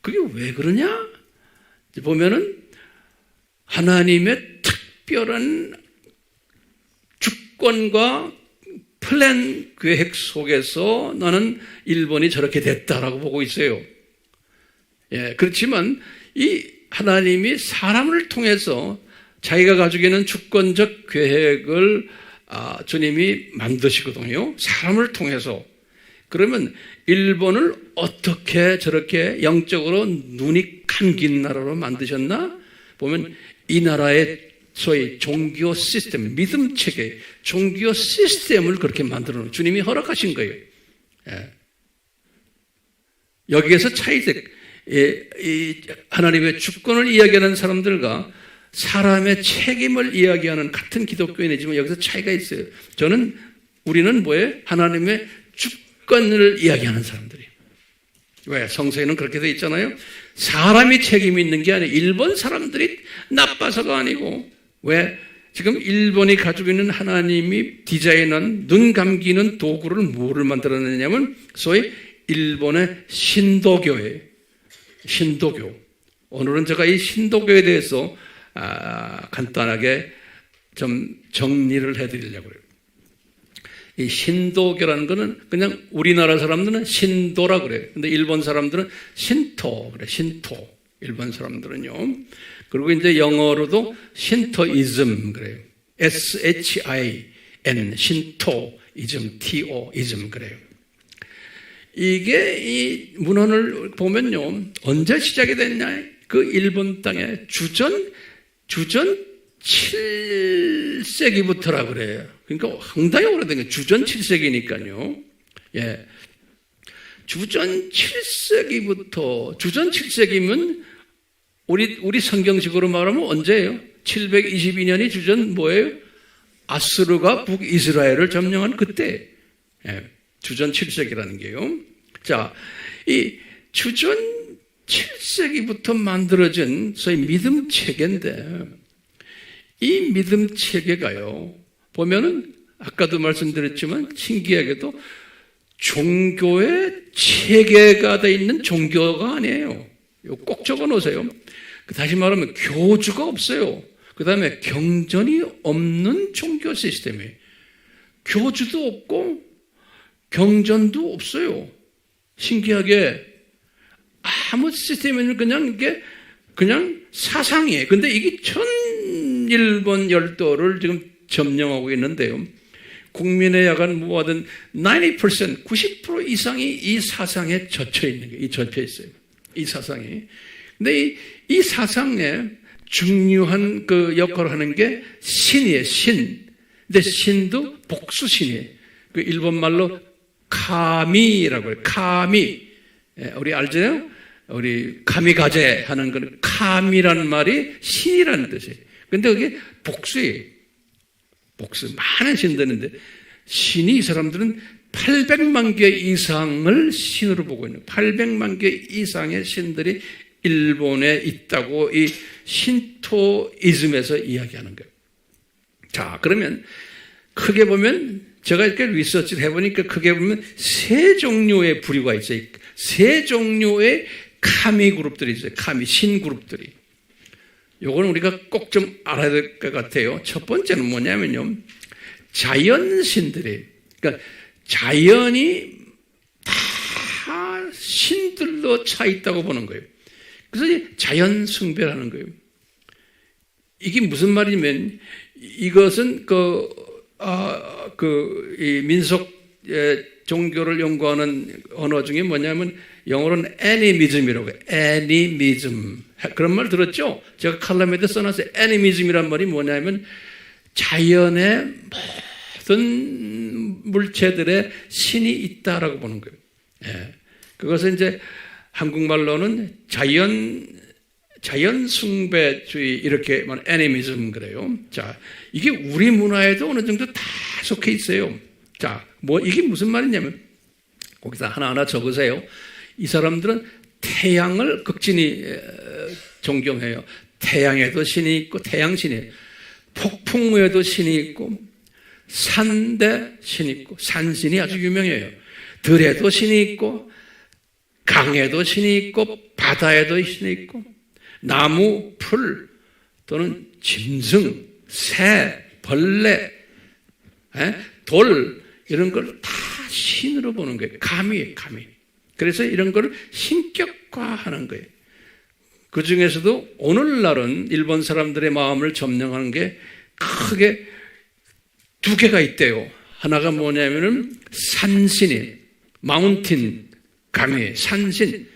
그게 왜 그러냐? 보면은 하나님의 특별한 주권과 플랜 계획 속에서 나는 일본이 저렇게 됐다라고 보고 있어요. 예, 그렇지만 이 하나님이 사람을 통해서 자기가 가지고 있는 주권적 계획을 주님이 만드시거든요. 사람을 통해서. 그러면 일본을 어떻게 저렇게 영적으로 눈이 감긴 나라로 만드셨나? 보면 이 나라의 소위 종교 시스템, 믿음 체계, 종교 시스템을 그렇게 만들어 놓은 주님이 허락하신 거예요. 예. 여기에서 차이점, 하나님의 주권을 이야기하는 사람들과 사람의 책임을 이야기하는 같은 기독교인이지만 여기서 차이가 있어요. 우리는 뭐예요? 하나님의 주권을 이야기하는 사람들이에요. 왜? 성서에는 그렇게 되어 있잖아요. 사람이 책임이 있는 게 아니에요. 일본 사람들이 나빠서가 아니고, 왜? 지금 일본이 가지고 있는 하나님이 디자인한 눈 감기는 도구를 뭐를 만들어냈냐면 소위 일본의 신도교예요. 신도교. 오늘은 제가 이 신도교에 대해서 간단하게 좀 정리를 해드리려고 해요. 이 신도교라는 거는 그냥 우리나라 사람들은 신도라 그래요. 근데 일본 사람들은 신토 그래. 신토. 일본 사람들은요. 그리고 이제 영어로도 신토이즘 그래요. SHIN 신토이즘 TO이즘 그래요. 이게 이 문헌을 보면요. 언제 시작이 됐냐? 그 일본 땅에 주전 7세기부터라 그래요. 그러니까 상당히 오래된 게 주전 7세기니까요. 예. 주전 7세기부터, 주전 7세기면 우리 성경식으로 말하면 언제예요? 722년이 주전 뭐예요? 아수르가 북이스라엘을 점령한 그때. 예. 주전 7세기라는 게요. 자, 이 주전 7세기부터 만들어진 소위 믿음 체계인데, 이 믿음 체계가요, 보면은, 아까도 말씀드렸지만, 신기하게도 종교의 체계가 되어 있는 종교가 아니에요. 이거 꼭 적어 놓으세요. 다시 말하면 교주가 없어요. 그 다음에 경전이 없는 종교 시스템이에요. 교주도 없고, 경전도 없어요. 신기하게 아무 시스템에는 그냥 사상이에요. 근데 이게 일본 열도를 지금 점령하고 있는데요. 국민의 약간 모아든 90% 이상이 이 사상에 젖혀 있는 거예요. 젖혀 있어요. 이 사상이. 근데 이 사상에 중요한 그 역할을 하는 게 신이에요. 신. 근데 신도 복수신이에요. 그 일본 말로 카미라고 해요. 카미. 우리 알잖아요? 우리 카미가제 하는 건 카미라는 말이 신이라는 뜻이에요. 근데 그게 복수예요. 복수. 많은 신들인데 신이 이 사람들은 800만 개 이상을 신으로 보고 있는 800만 개 이상의 신들이 일본에 있다고 이 신토이즘에서 이야기하는 거예요. 자, 그러면 크게 보면 제가 이렇게 리서치를 해보니까 크게 보면 세 종류의 부류가 있어요. 세 종류의 카미 그룹들이 있어요. 카미, 신 그룹들이. 요거는 우리가 꼭 좀 알아야 될 것 같아요. 첫 번째는 뭐냐면요. 자연신들이. 그러니까 자연이 다 신들로 차 있다고 보는 거예요. 그래서 자연 숭배라는 거예요. 이게 무슨 말이냐면 이것은 이 민속 종교를 연구하는 언어 중에 뭐냐면 영어로는 애니미즘이라고 해요. 애니미즘. 그런 말 들었죠? 제가 칼럼에도 써놨어요. 애니미즘이란 말이 뭐냐면 자연의 모든 물체들의 신이 있다라고 보는 거예요. 예. 그것은 이제 한국말로는 자연 숭배주의 이렇게 말 애니미즘 그래요. 자, 이게 우리 문화에도 어느 정도 다 속해 있어요. 자, 이게 무슨 말이냐면 거기서 하나하나 적으세요. 이 사람들은 태양을 극진히 존경해요. 태양에도 신이 있고 태양신이, 폭풍우에도 신이 있고 산대 신이 있고 산신이 아주 유명해요. 들에도 신이 있고 강에도 신이 있고 바다에도 신이 있고 나무, 풀 또는 짐승, 새, 벌레, 돌 이런 걸 다 신으로 보는 거예요. 감히. 그래서 이런 걸 신격화하는 거예요. 그 중에서도 오늘날은 일본 사람들의 마음을 점령하는 게 크게 두 개가 있대요. 하나가 뭐냐면은 산신이, 마운틴, 감히, 산신.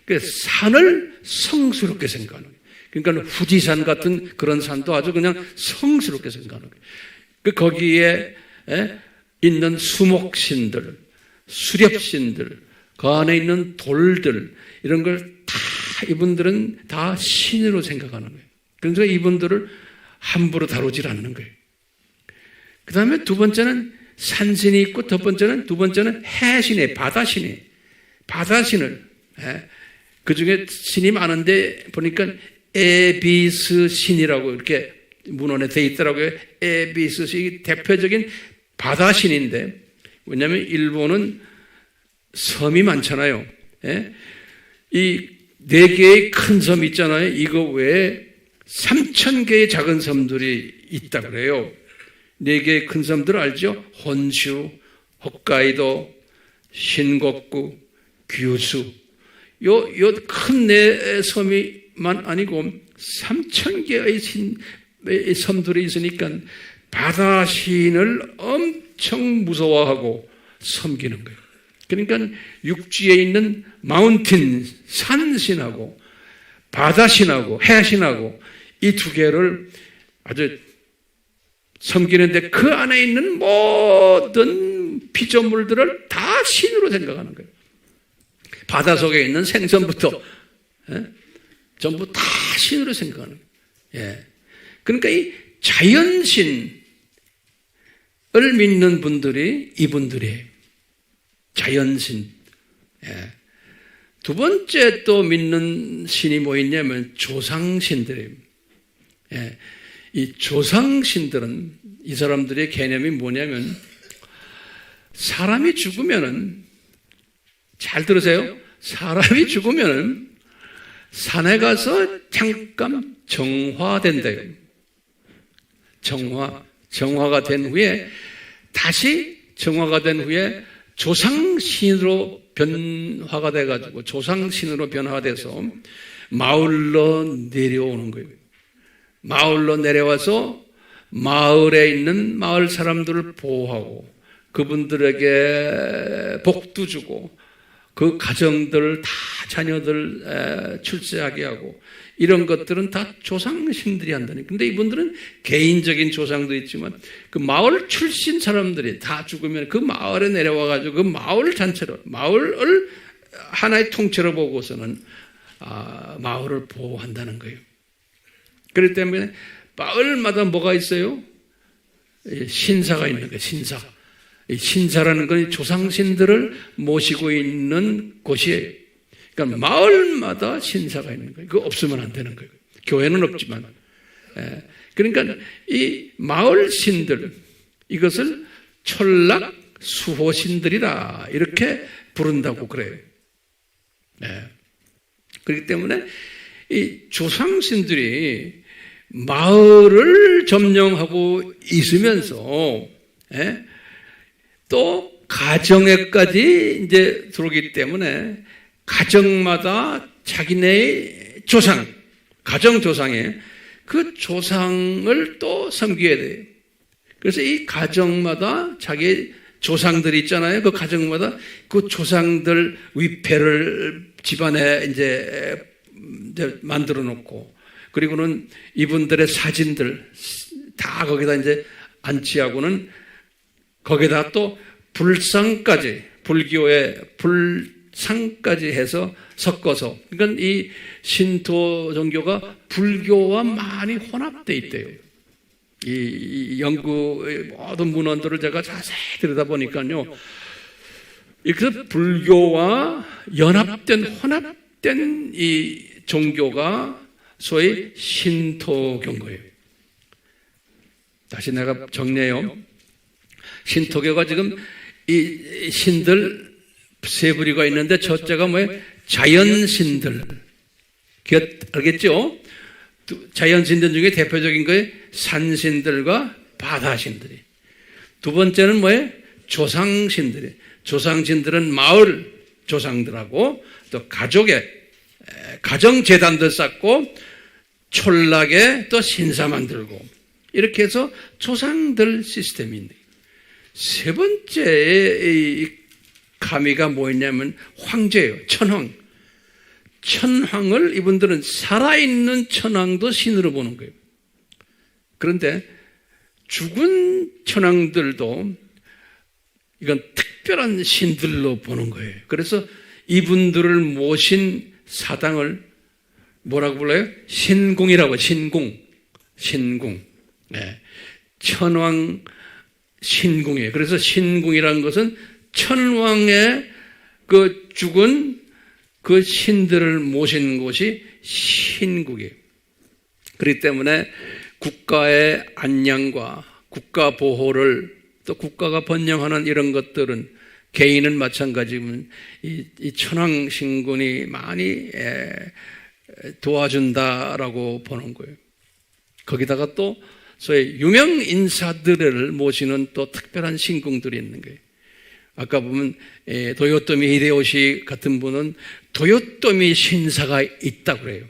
그 산을 성스럽게 생각하는 거예요. 그러니까 후지산 같은 그런 산도 아주 그냥 성스럽게 생각하는 거예요. 거기에 있는 수목신들, 수렵신들, 그 안에 있는 돌들 이런 걸 다 이분들은 다 신으로 생각하는 거예요. 그래서 이분들을 함부로 다루질 않는 거예요. 그 다음에 두 번째는 산신이 있고 두 번째는 해신이, 바다신을 그 중에 신이 많은데 보니까 에비스 신이라고 이렇게 문헌에 돼 있더라고요. 에비스 신이 대표적인 바다신인데 왜냐하면 일본은 섬이 많잖아요. 이 4개의 큰 섬 있잖아요. 이거 외에 3,000개의 작은 섬들이 있다 그래요. 4개의 큰 섬들 알죠? 혼슈, 홋카이도, 신곡구, 규슈. 요 큰 4섬이만 아니고 3,000개의 섬들이 있으니까 바다신을 엄청 무서워하고 섬기는 거예요. 그러니까 육지에 있는 마운틴, 산신하고 바다신하고 해신하고 이 두 개를 아주 섬기는데 그 안에 있는 모든 피조물들을 다 신으로 생각하는 거예요. 바다 속에 있는 생선부터 전부 다 신으로 생각하는 거예요. 그러니까 이 자연신을 믿는 분들이 이분들이에요. 자연신. 두 번째 또 믿는 신이 뭐 있냐면 조상신들이에요. 이 조상신들은 이 사람들의 개념이 뭐냐면 사람이 죽으면은 잘 들으세요. 사람이 죽으면은 산에 가서 잠깐 정화된대요. 정화가 된 후에 다시 정화가 된 후에 조상신으로 변화가 돼가지고 조상신으로 변화가 돼서 마을로 내려오는 거예요. 마을로 내려와서 마을에 있는 마을 사람들을 보호하고 그분들에게 복도 주고 그 가정들 다 자녀들 출세하게 하고 이런 것들은 다 조상신들이 한다니. 근데 이분들은 개인적인 조상도 있지만 그 마을 출신 사람들이 다 죽으면 그 마을에 내려와가지고 그 마을 전체로 마을을 하나의 통째로 보고서는 마을을 보호한다는 거예요. 그렇기 때문에 마을마다 뭐가 있어요? 신사가 있는 거예요. 신사라는 건 조상신들을 모시고 있는 곳이에요. 그러니까 마을마다 신사가 있는 거예요. 그거 없으면 안 되는 거예요. 교회는 없지만. 그러니까 이 마을 신들, 이것을 철락 수호신들이라 이렇게 부른다고 그래요. 그렇기 때문에 이 조상신들이 마을을 점령하고 있으면서 또 가정에까지 이제 들어오기 때문에 가정마다 자기네의 조상, 가정 조상에 그 조상을 또 섬겨야 돼요. 그래서 이 가정마다 자기 조상들이 있잖아요. 그 가정마다 그 조상들 위패를 집안에 이제 만들어 놓고, 그리고는 이분들의 사진들 다 거기다 이제 안치하고는 거기다 또 불상까지, 불교의 불상까지 해서 섞어서, 그러니까 이 신토 종교가 불교와 많이 혼합되어 있대요. 이 영국의 모든 문헌들을 제가 자세히 들여다보니까요, 그래서 불교와 혼합된 이 종교가 소위 신토교인 거예요. 다시 내가 정리해요. 신토교가 지금 이 신들 세 부류가 있는데, 첫째가 뭐예요? 자연신들. 알겠죠? 자연신들 중에 대표적인 거예요. 산신들과 바다신들이. 두 번째는 뭐예요? 조상신들이. 조상신들은 마을 조상들하고 또 가정재단들 쌓고 촌락에 또 신사 만들고, 이렇게 해서 조상들 시스템이 있는 거예요. 세 번째 가미가 뭐였냐면 황제예요. 천황. 천황을 이분들은 살아있는 천황도 신으로 보는 거예요. 그런데 죽은 천황들도 이건 특별한 신들로 보는 거예요. 그래서 이분들을 모신 사당을 뭐라고 불러요? 신궁이라고. 신궁. 네. 천왕 신궁이에요. 그래서 신궁이라는 것은 천왕의 그 죽은 그 신들을 모신 곳이 신국이에요. 그렇기 때문에 국가의 안녕과 국가 보호를, 또 국가가 번영하는 이런 것들은, 개인은 마찬가지면 이 천황 신군이 많이 도와준다라고 보는 거예요. 거기다가 또 소위 유명 인사들을 모시는 또 특별한 신궁들이 있는 거예요. 아까 보면 도요토미 히데요시 같은 분은 도요토미 신사가 있다고 그래요.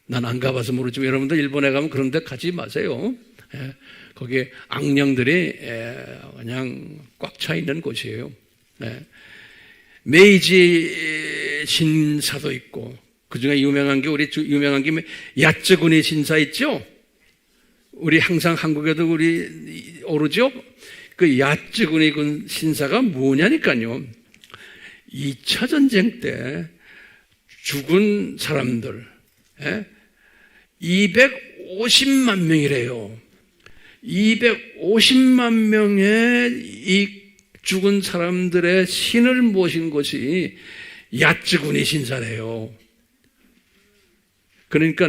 난 안 가봐서 모르지만 여러분들 일본에 가면 그런 데 가지 마세요. 거기에 악령들이 그냥 꽉 차 있는 곳이에요. 메이지 신사도 있고, 그 중에 유명한 게 야쯔구니 신사 있죠? 우리 항상 한국에도 우리 오르죠? 그 야쯔구니 신사가 뭐냐니까요. 2차 전쟁 때 죽은 사람들 250만 명이래요. 250만 명의 이 죽은 사람들의 신을 모신 곳이 야쯔구니 신사래요. 그러니까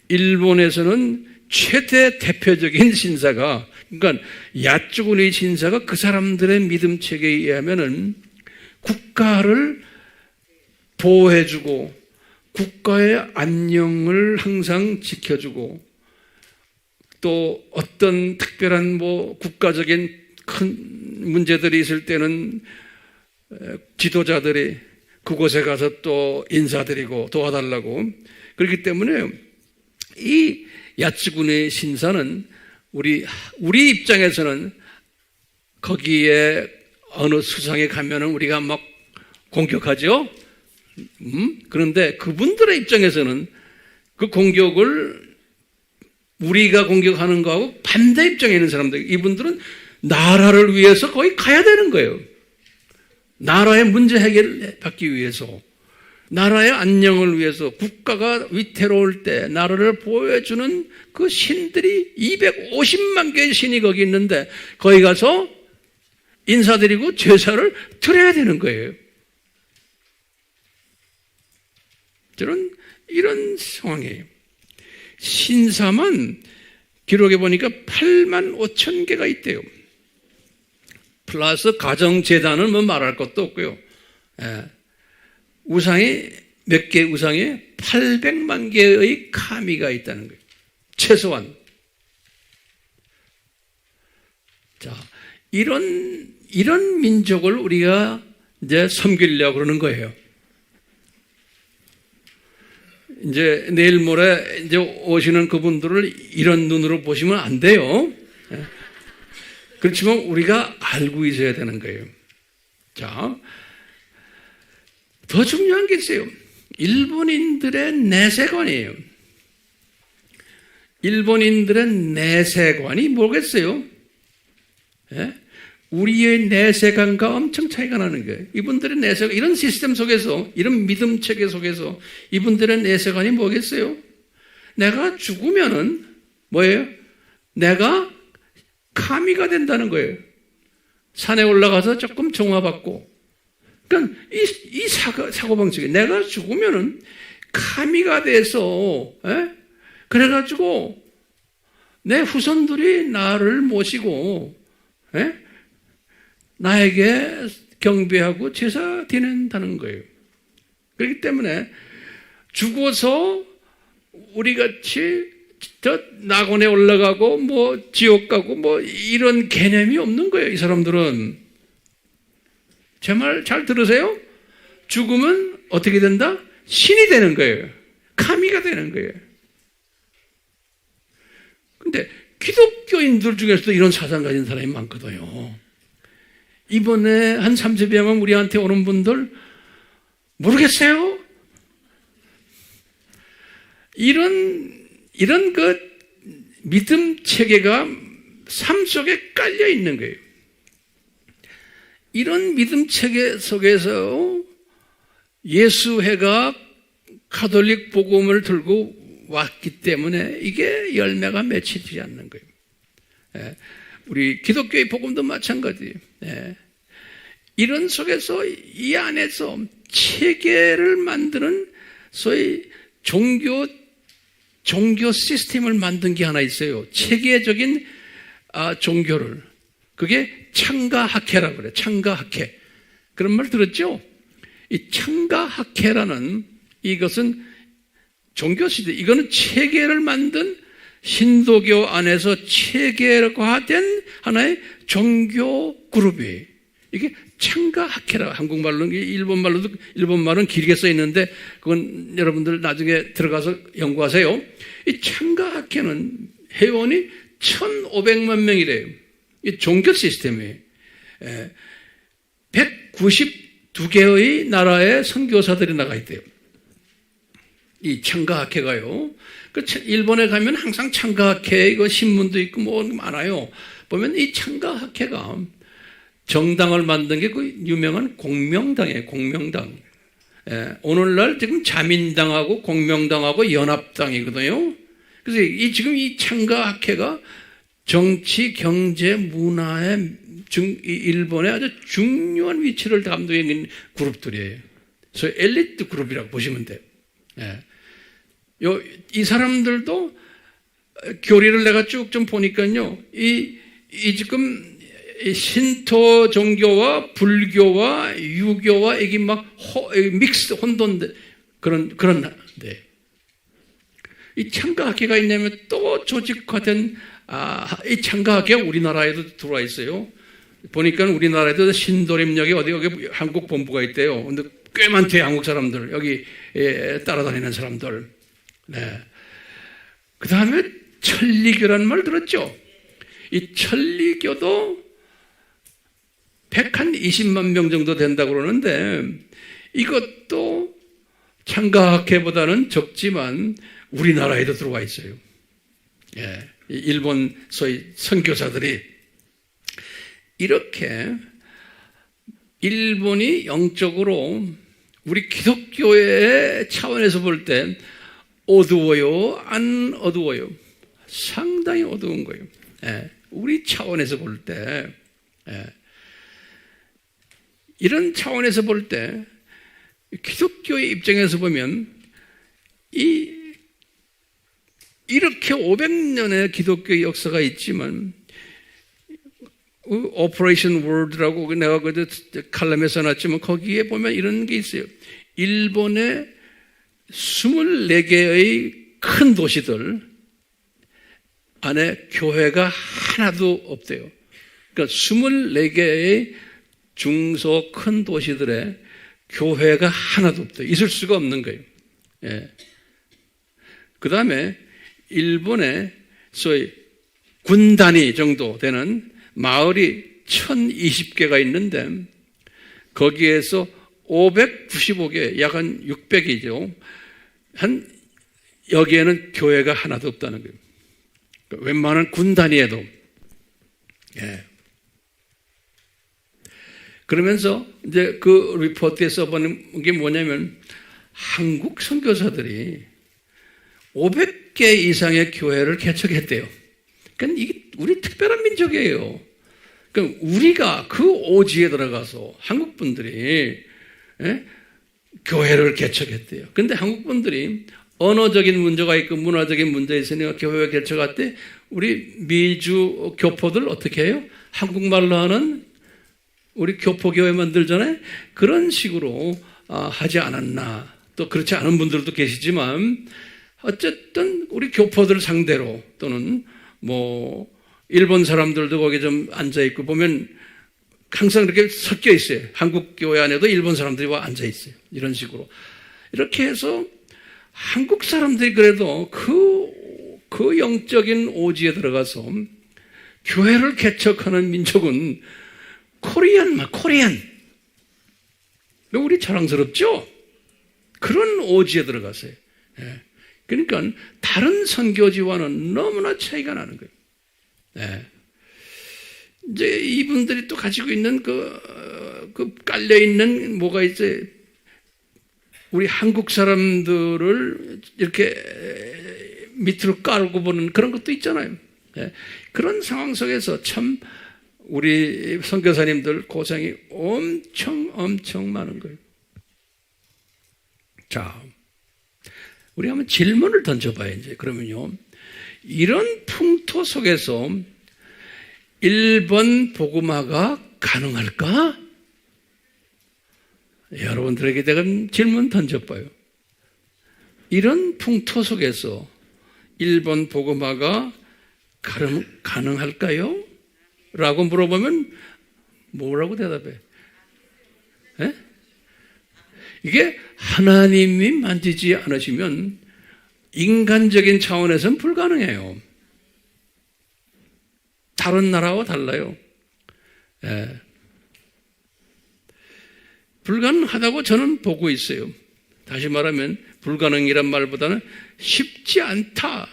일본에서는 최대 대표적인 신사가, 그러니까 야쯔구니 신사가 그 사람들의 믿음 체계에 의하면은 국가를 보호해주고 국가의 안녕을 항상 지켜주고, 또 어떤 특별한 국가적인 큰 문제들이 있을 때는 지도자들이 그곳에 가서 또 인사드리고 도와달라고. 그렇기 때문에 이 야쯔구니 신사는 우리 입장에서는 거기에 어느 수상에 가면은 우리가 막 공격하죠. 그런데 그분들의 입장에서는 그 공격을 우리가 공격하는 거하고 반대 입장에 있는 사람들, 이분들은 나라를 위해서 거기 가야 되는 거예요. 나라의 문제 해결을 받기 위해서, 나라의 안녕을 위해서, 국가가 위태로울 때 나라를 보호해주는 그 신들이 250만 개의 신이 거기 있는데 거기 가서 인사드리고 제사를 드려야 되는 거예요. 저는 이런 상황이에요. 신사만 기록해 보니까 8만 5천 개가 있대요. 플러스 가정재단은 뭐 말할 것도 없고요. 우상이 몇 개 우상에 800만 개의 카미가 있다는 거예요. 최소한. 자, 이런 민족을 우리가 이제 섬기려고 그러는 거예요. 이제 내일 모레 이제 오시는 그분들을 이런 눈으로 보시면 안 돼요. 그렇지만 우리가 알고 있어야 되는 거예요. 자, 더 중요한 게 있어요. 일본인들의 내세관이에요. 일본인들의 내세관이 뭐겠어요? 예? 우리의 내세관과 엄청 차이가 나는 거예요. 이분들의 내세관, 이런 시스템 속에서, 이런 믿음 체계 속에서 이분들의 내세관이 뭐겠어요? 내가 죽으면은 뭐예요? 내가 카미가 된다는 거예요. 산에 올라가서 조금 정화받고. 그러니까 이 사고방식이 내가 죽으면은 카미가 돼서, 에? 그래가지고 내 후손들이 나를 모시고, 에? 나에게 경배하고 제사 드린다는 거예요. 그렇기 때문에 죽어서 우리같이 저 낙원에 올라가고 뭐 지옥 가고 뭐 이런 개념이 없는 거예요. 이 사람들은. 제 말 잘 들으세요? 죽으면 어떻게 된다? 신이 되는 거예요. 카미가 되는 거예요. 근데 기독교인들 중에서도 이런 사상 가진 사람이 많거든요. 이번에 한 30여명 우리한테 오는 분들 모르겠어요? 이런 그 믿음 체계가 삶 속에 깔려 있는 거예요. 이런 믿음 체계 속에서 예수회가 가톨릭 복음을 들고 왔기 때문에 이게 열매가 맺히지 않는 거예요. 예. 우리 기독교의 복음도 마찬가지예요. 예. 이런 속에서 이 안에서 체계를 만드는 소위 종교 시스템을 만든 게 하나 있어요. 체계적인 종교를. 그게 창가학회라고 그래요. 창가학회. 그런 말 들었죠? 이 창가학회라는 이것은 종교 시대, 이거는 체계를 만든 힌두교 안에서 체계화된 하나의 종교 그룹이에요. 이게 창가학회라 한국말로는 일본말은 길게 써 있는데 그건 여러분들 나중에 들어가서 연구하세요. 이 창가학회는 회원이 1,500만 명이래요. 이 종교 시스템이에요. 192개의 나라의 선교사들이 나가 있대요. 이 창가학회가요. 일본에 가면 항상 창가학회 이거 신문도 있고 뭐 많아요. 보면 이 창가학회가 정당을 만든 게 그 유명한 공명당이에요. 공명당. 오늘날 지금 자민당하고 공명당하고 연합당이거든요. 그래서 지금 이 창가학회가 정치, 경제, 문화의 일본의 아주 중요한 위치를 담당하고 있는 그룹들이에요. 그래서 엘리트 그룹이라고 보시면 돼요. 이 사람들도 교리를 내가 쭉 좀 보니까요, 이 지금 신토 종교와 불교와 유교와 이게 막 믹스 혼돈돼 그런데 이 창가학회가 있냐면 또 조직화된 이 창가학회가 우리나라에도 들어와 있어요. 보니까 우리나라에도 신도림역에 어디 한국 본부가 있대요. 근데 꽤 많대요. 한국 사람들 여기 따라다니는 사람들. 네. 그 다음에 천리교라는 말 들었죠? 이 천리교도 120만 명 정도 된다고 그러는데 이것도 창가학회보다는 적지만 우리나라에도 들어와 있어요. 예. 일본 소위 선교사들이 이렇게 일본이 영적으로 우리 기독교의 차원에서 볼 때 어두워요? 안 어두워요? 상당히 어두운 거예요. 예. 우리 차원에서 볼 때 이런 차원에서 볼 때 기독교의 입장에서 보면 이렇게 500년의 기독교의 역사가 있지만 오퍼레이션 월드라고 내가 그 칼럼에 써놨지만 거기에 보면 이런 게 있어요. 일본의 24개의 큰 도시들 안에 교회가 하나도 없대요. 그러니까 24개의 중소 큰 도시들에 교회가 하나도 없대요. 있을 수가 없는 거예요. 예. 그 다음에 일본의 소위 군 단위 정도 되는 마을이 1020개가 있는데 거기에서 595개, 약 한 600이죠. 여기에는 교회가 하나도 없다는 거예요. 웬만한 군 단위에도. 예. 그러면서 이제 그 리포트에 써보는 게 뭐냐면 한국 선교사들이 500개 이상의 교회를 개척했대요. 그러니까 이게 우리 특별한 민족이에요. 그러니까 우리가 그 오지에 들어가서 한국 분들이 교회를 개척했대요. 그런데 한국 분들이 언어적인 문제가 있고 문화적인 문제가 있으니까 교회 개척할 때 우리 미주 교포들 어떻게 해요? 한국말로 하는 우리 교포교회 만들잖아요. 그런 식으로 하지 않았나. 또 그렇지 않은 분들도 계시지만 어쨌든 우리 교포들 상대로 또는 뭐 일본 사람들도 거기 좀 앉아 있고 보면 항상 이렇게 섞여 있어요. 한국 교회 안에도 일본 사람들이 와 앉아 있어요. 이런 식으로. 이렇게 해서 한국 사람들이 그래도 그 영적인 오지에 들어가서 교회를 개척하는 민족은 코리안. 우리 자랑스럽죠? 그런 오지에 들어가세요. 예. 그러니까 다른 선교지와는 너무나 차이가 나는 거예요. 예. 이제 이분들이 또 가지고 있는 그 깔려있는 뭐가 있어요? 우리 한국 사람들을 이렇게 밑으로 깔고 보는 그런 것도 있잖아요. 예. 그런 상황 속에서 참 우리 선교사님들 고생이 엄청 많은 거예요. 자, 우리 한번 질문을 던져봐요, 이제. 그러면요. 이런 풍토 속에서 1번 복음화가 가능할까? 여러분들에게 제가 질문 던져봐요. 이런 풍토 속에서 1번 복음화가 가능할까요? 라고 물어보면 뭐라고 대답해? 에? 이게 하나님이 만지지 않으시면 인간적인 차원에서는 불가능해요. 다른 나라와 달라요. 예. 불가능하다고 저는 보고 있어요. 다시 말하면 불가능이란 말보다는 쉽지 않다라고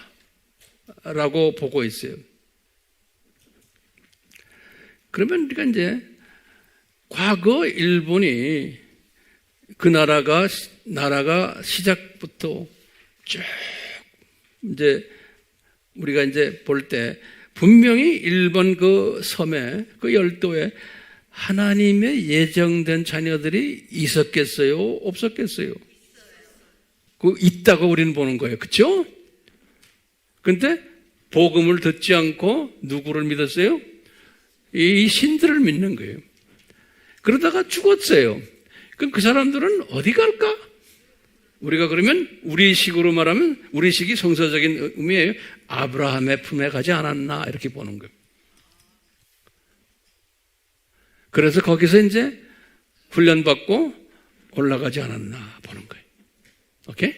보고 있어요. 그러면 우리가 이제 과거 일본이 그 나라가 시작부터 쭉 이제 우리가 이제 볼 때 분명히 일본 그 섬에 그 열도에 하나님의 예정된 자녀들이 있었겠어요? 없었겠어요? 그 있다고 우리는 보는 거예요. 그렇죠? 근데 복음을 듣지 않고 누구를 믿었어요? 이 신들을 믿는 거예요. 그러다가 죽었어요. 그럼 그 사람들은 어디 갈까? 우리가 그러면 우리식으로 말하면 우리식이 성서적인 의미예요. 아브라함의 품에 가지 않았나 이렇게 보는 거예요. 그래서 거기서 이제 훈련받고 올라가지 않았나 보는 거예요. 오케이?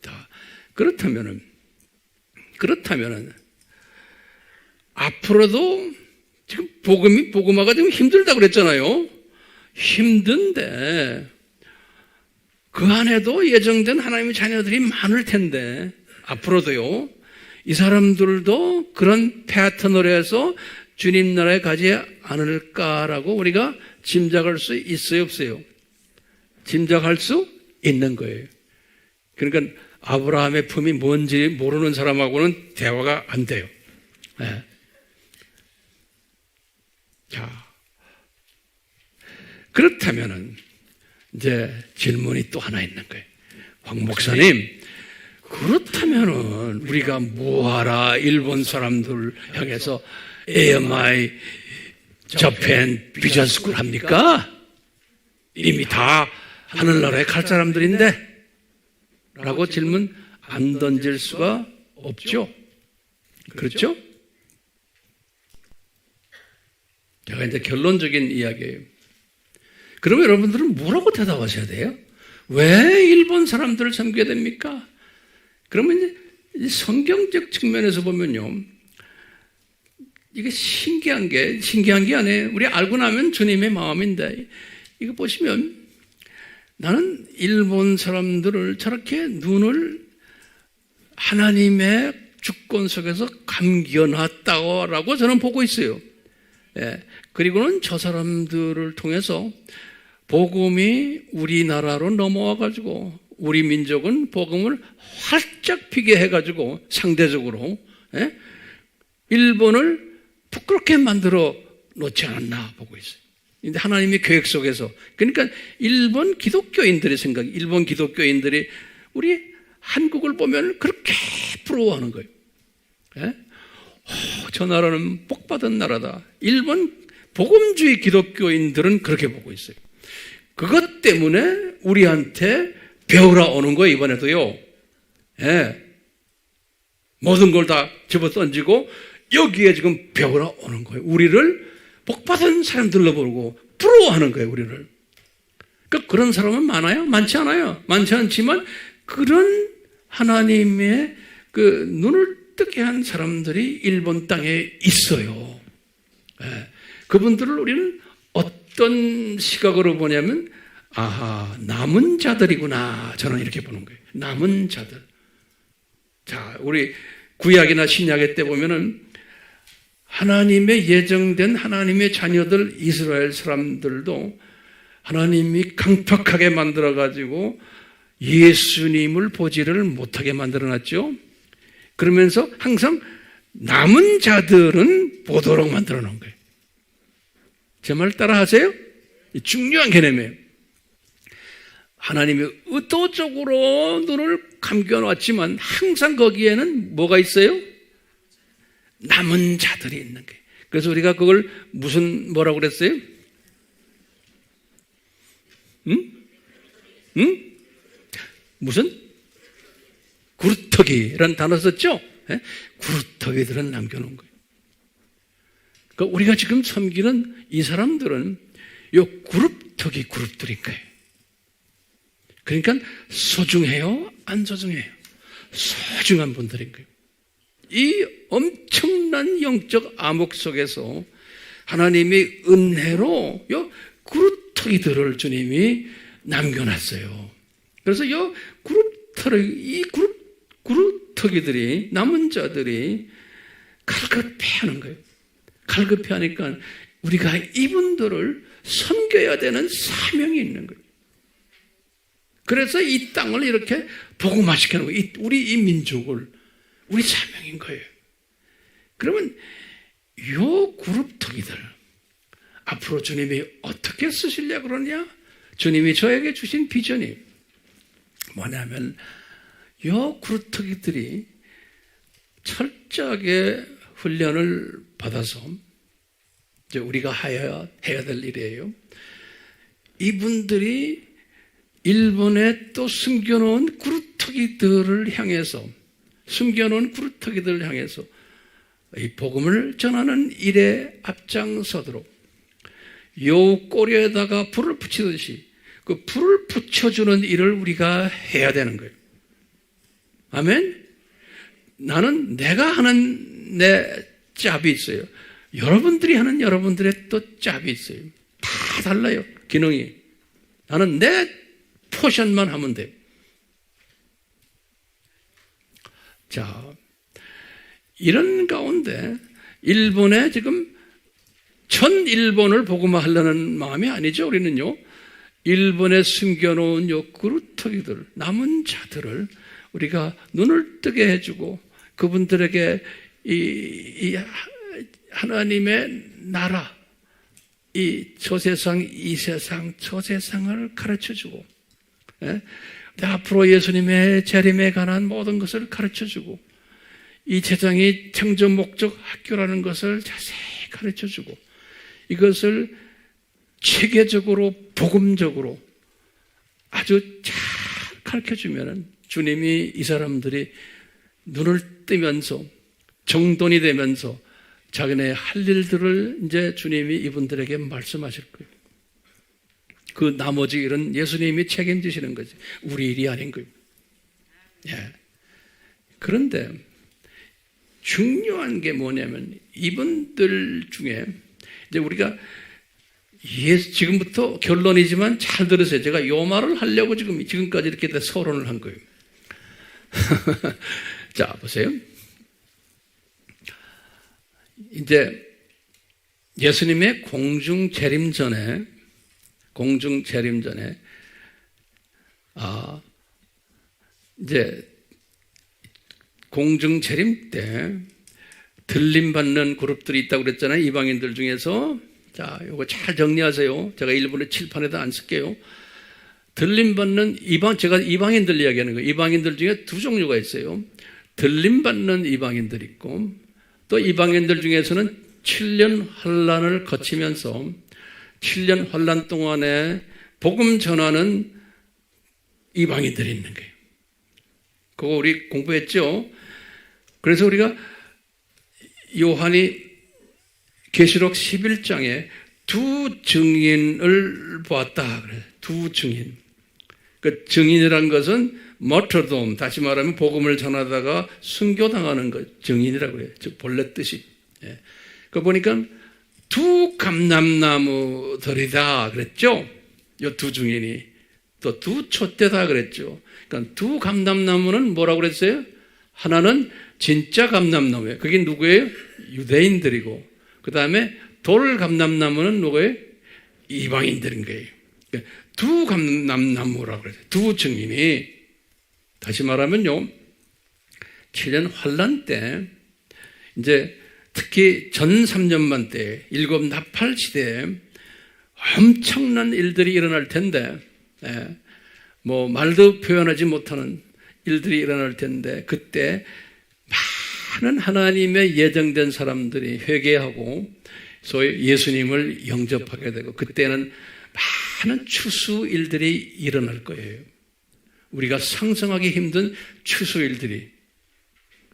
자, 그렇다면은 앞으로도 지금 복음화가 지금 힘들다고 그랬잖아요. 힘든데 그 안에도 예정된 하나님의 자녀들이 많을 텐데 앞으로도요. 이 사람들도 그런 패턴으로 해서 주님 나라에 가지 않을까라고 우리가 짐작할 수 있어요, 없어요? 짐작할 수 있는 거예요. 그러니까 아브라함의 품이 뭔지 모르는 사람하고는 대화가 안 돼요. 네. 자, 그렇다면은 이제 질문이 또 하나 있는 거예요. 황 목사님, 그렇다면은 우리가 뭐하라 일본 사람들 향해서 AMI, 저펜, 비전스쿨 합니까? 이미 다 하늘나라에 갈 사람들인데? 라고 질문 안 던질 수가 없죠. 그렇죠? 제가 이제 결론적인 이야기예요. 그러면 여러분들은 뭐라고 대답하셔야 돼요? 왜 일본 사람들을 섬겨야 됩니까? 그러면 이제 성경적 측면에서 보면요, 이게 신기한 게 아니에요. 우리 알고 나면 주님의 마음인데, 이거 보시면 나는 일본 사람들을 저렇게 눈을 하나님의 주권 속에서 감겨놨다고 저는 보고 있어요. 예. 그리고는 저 사람들을 통해서 복음이 우리나라로 넘어와가지고 우리 민족은 복음을 활짝 피게 해가지고 상대적으로, 예? 일본을 부끄럽게 만들어 놓지 않았나 보고 있어요. 근데 하나님의 계획 속에서, 그러니까 일본 기독교인들이 우리 한국을 보면 그렇게 부러워하는 거예요. 예? 저 나라는 복받은 나라다. 일본 복음주의 기독교인들은 그렇게 보고 있어요. 그것 때문에 우리한테 배우러 오는 거예요, 이번에도요. 예. 모든 걸 다 집어 던지고 여기에 지금 배우러 오는 거예요. 우리를 복받은 사람들로 보고 부러워하는 거예요, 우리를. 그러니까 그런 사람은 많아요? 많지 않아요. 많지 않지만 그런 하나님의 그 눈을 뜨게 한 사람들이 일본 땅에 있어요. 예. 그분들을 우리는 어떤 시각으로 보냐면, 아하, 남은 자들이구나. 저는 이렇게 보는 거예요. 남은 자들. 자, 우리 구약이나 신약의 때 보면은 하나님의 예정된 하나님의 자녀들 이스라엘 사람들도 하나님이 강팍하게 만들어가지고 예수님을 보지를 못하게 만들어놨죠. 그러면서 항상 남은 자들은 보도록 만들어 놓은 거예요. 제 말 따라 하세요? 중요한 개념이에요. 하나님이 의도적으로 눈을 감겨놨지만 항상 거기에는 뭐가 있어요? 남은 자들이 있는 거예요. 그래서 우리가 그걸 뭐라고 그랬어요? 무슨? 구루터기라는 단어 썼죠? 예? 구루터기들은 남겨놓은 거예요. 그러니까 우리가 지금 섬기는 이 사람들은 요 그룹터기 거예요. 그러니까 소중해요? 안 소중해요? 소중한 분들인 거예요. 이 엄청난 영적 암흑 속에서 하나님이 은혜로 요 그룹터기들을 주님이 남겨놨어요. 그래서 이 그룹터기들이, 남은 자들이 갈급해하는 거예요. 갈급해하니까 우리가 이분들을 섬겨야 되는 사명이 있는 거예요. 그래서 이 땅을 이렇게 복음화시키는 거예요. 우리 이 민족을, 우리 사명인 거예요. 그러면 요 그룹터기들 앞으로 주님이 어떻게 쓰시려고 그러냐? 주님이 저에게 주신 비전이 뭐냐면 요 그룹터기들이 철저하게 훈련을 받아서 이제 우리가 해야 될 일이에요. 이분들이 일본에 또 숨겨놓은 그루터기들을 향해서 이 복음을 전하는 일에 앞장서도록 요 꼬리에다가 불을 붙이듯이 그 불을 붙여주는 일을 우리가 해야 되는 거예요. 아멘? 나는 내가 하는 내 짭이 있어요. 여러분들이 하는 여러분들의 또 짭이 있어요. 다 달라요, 기능이. 나는 내 포션만 하면 돼요. 자, 이런 가운데 일본에 지금 전 일본을 복음화하려는 마음이 아니죠. 우리는요, 일본에 숨겨놓은 요 그루터기들, 남은 자들을 우리가 눈을 뜨게 해주고 그분들에게 이 하나님의 나라, 이 저세상, 이 세상, 저세상을 가르쳐주고, 예? 앞으로 예수님의 재림에 관한 모든 것을 가르쳐주고, 이 세상이 창조 목적 학교라는 것을 자세히 가르쳐주고, 이것을 체계적으로, 복음적으로 아주 잘 가르쳐주면은 주님이 이 사람들이 눈을 뜨면서 정돈이 되면서 자기네 할 일들을 이제 주님이 이분들에게 말씀하실 거예요. 그 나머지 일은 예수님이 책임지시는 거지. 우리 일이 아닌 거예요. 예. 그런데 중요한 게 뭐냐면 이분들 중에 이제 우리가 지금부터 결론이지만 잘 들으세요. 제가 이 말을 하려고 지금까지 이렇게 서론을 한 거예요. 자, 보세요. 이제 예수님의 공중 재림 전에 이제 공중 재림 때 들림 받는 그룹들이 있다고 그랬잖아요. 이방인들 중에서. 자, 요거 잘 정리하세요. 제가 일본의 칠판에다 안 쓸게요. 들림 받는 제가 이방인들 이야기하는 거예요. 이방인들 중에 두 종류가 있어요. 들림 받는 이방인들 있고, 또 이방인들 중에서는 7년 환란을 거치면서 7년 환란 동안에 복음 전하는 이방인들이 있는 거예요. 그거 우리 공부했죠? 그래서 우리가 요한이 계시록 11장에 두 증인을 보았다. 그래요. 두 증인. 그 증인이란 것은 머터돔, 다시 말하면 복음을 전하다가 순교당하는 것, 증인이라고 해요. 즉 본래 뜻이. 예. 그 보니까 두 감람나무들이다 그랬죠. 이 두 증인이. 또 두 촛대다 그랬죠. 그러니까 두 감람나무는 뭐라고 그랬어요? 하나는 진짜 감람나무예요. 그게 누구예요? 유대인들이고, 그 다음에 돌 감람나무는 누구예요? 이방인들인 거예요. 그러니까 두 감람나무라고 그래요. 두 증인이. 다시 말하면요, 7년 환란 때, 이제 특히 전 3년만 때, 일곱 나팔 시대에 엄청난 일들이 일어날 텐데, 뭐 말도 표현하지 못하는 일들이 일어날 텐데, 그때 많은 하나님의 예정된 사람들이 회개하고 소위 예수님을 영접하게 되고, 그때는 많은 추수 일들이 일어날 거예요. 우리가 상상하기 힘든 추수 일들이.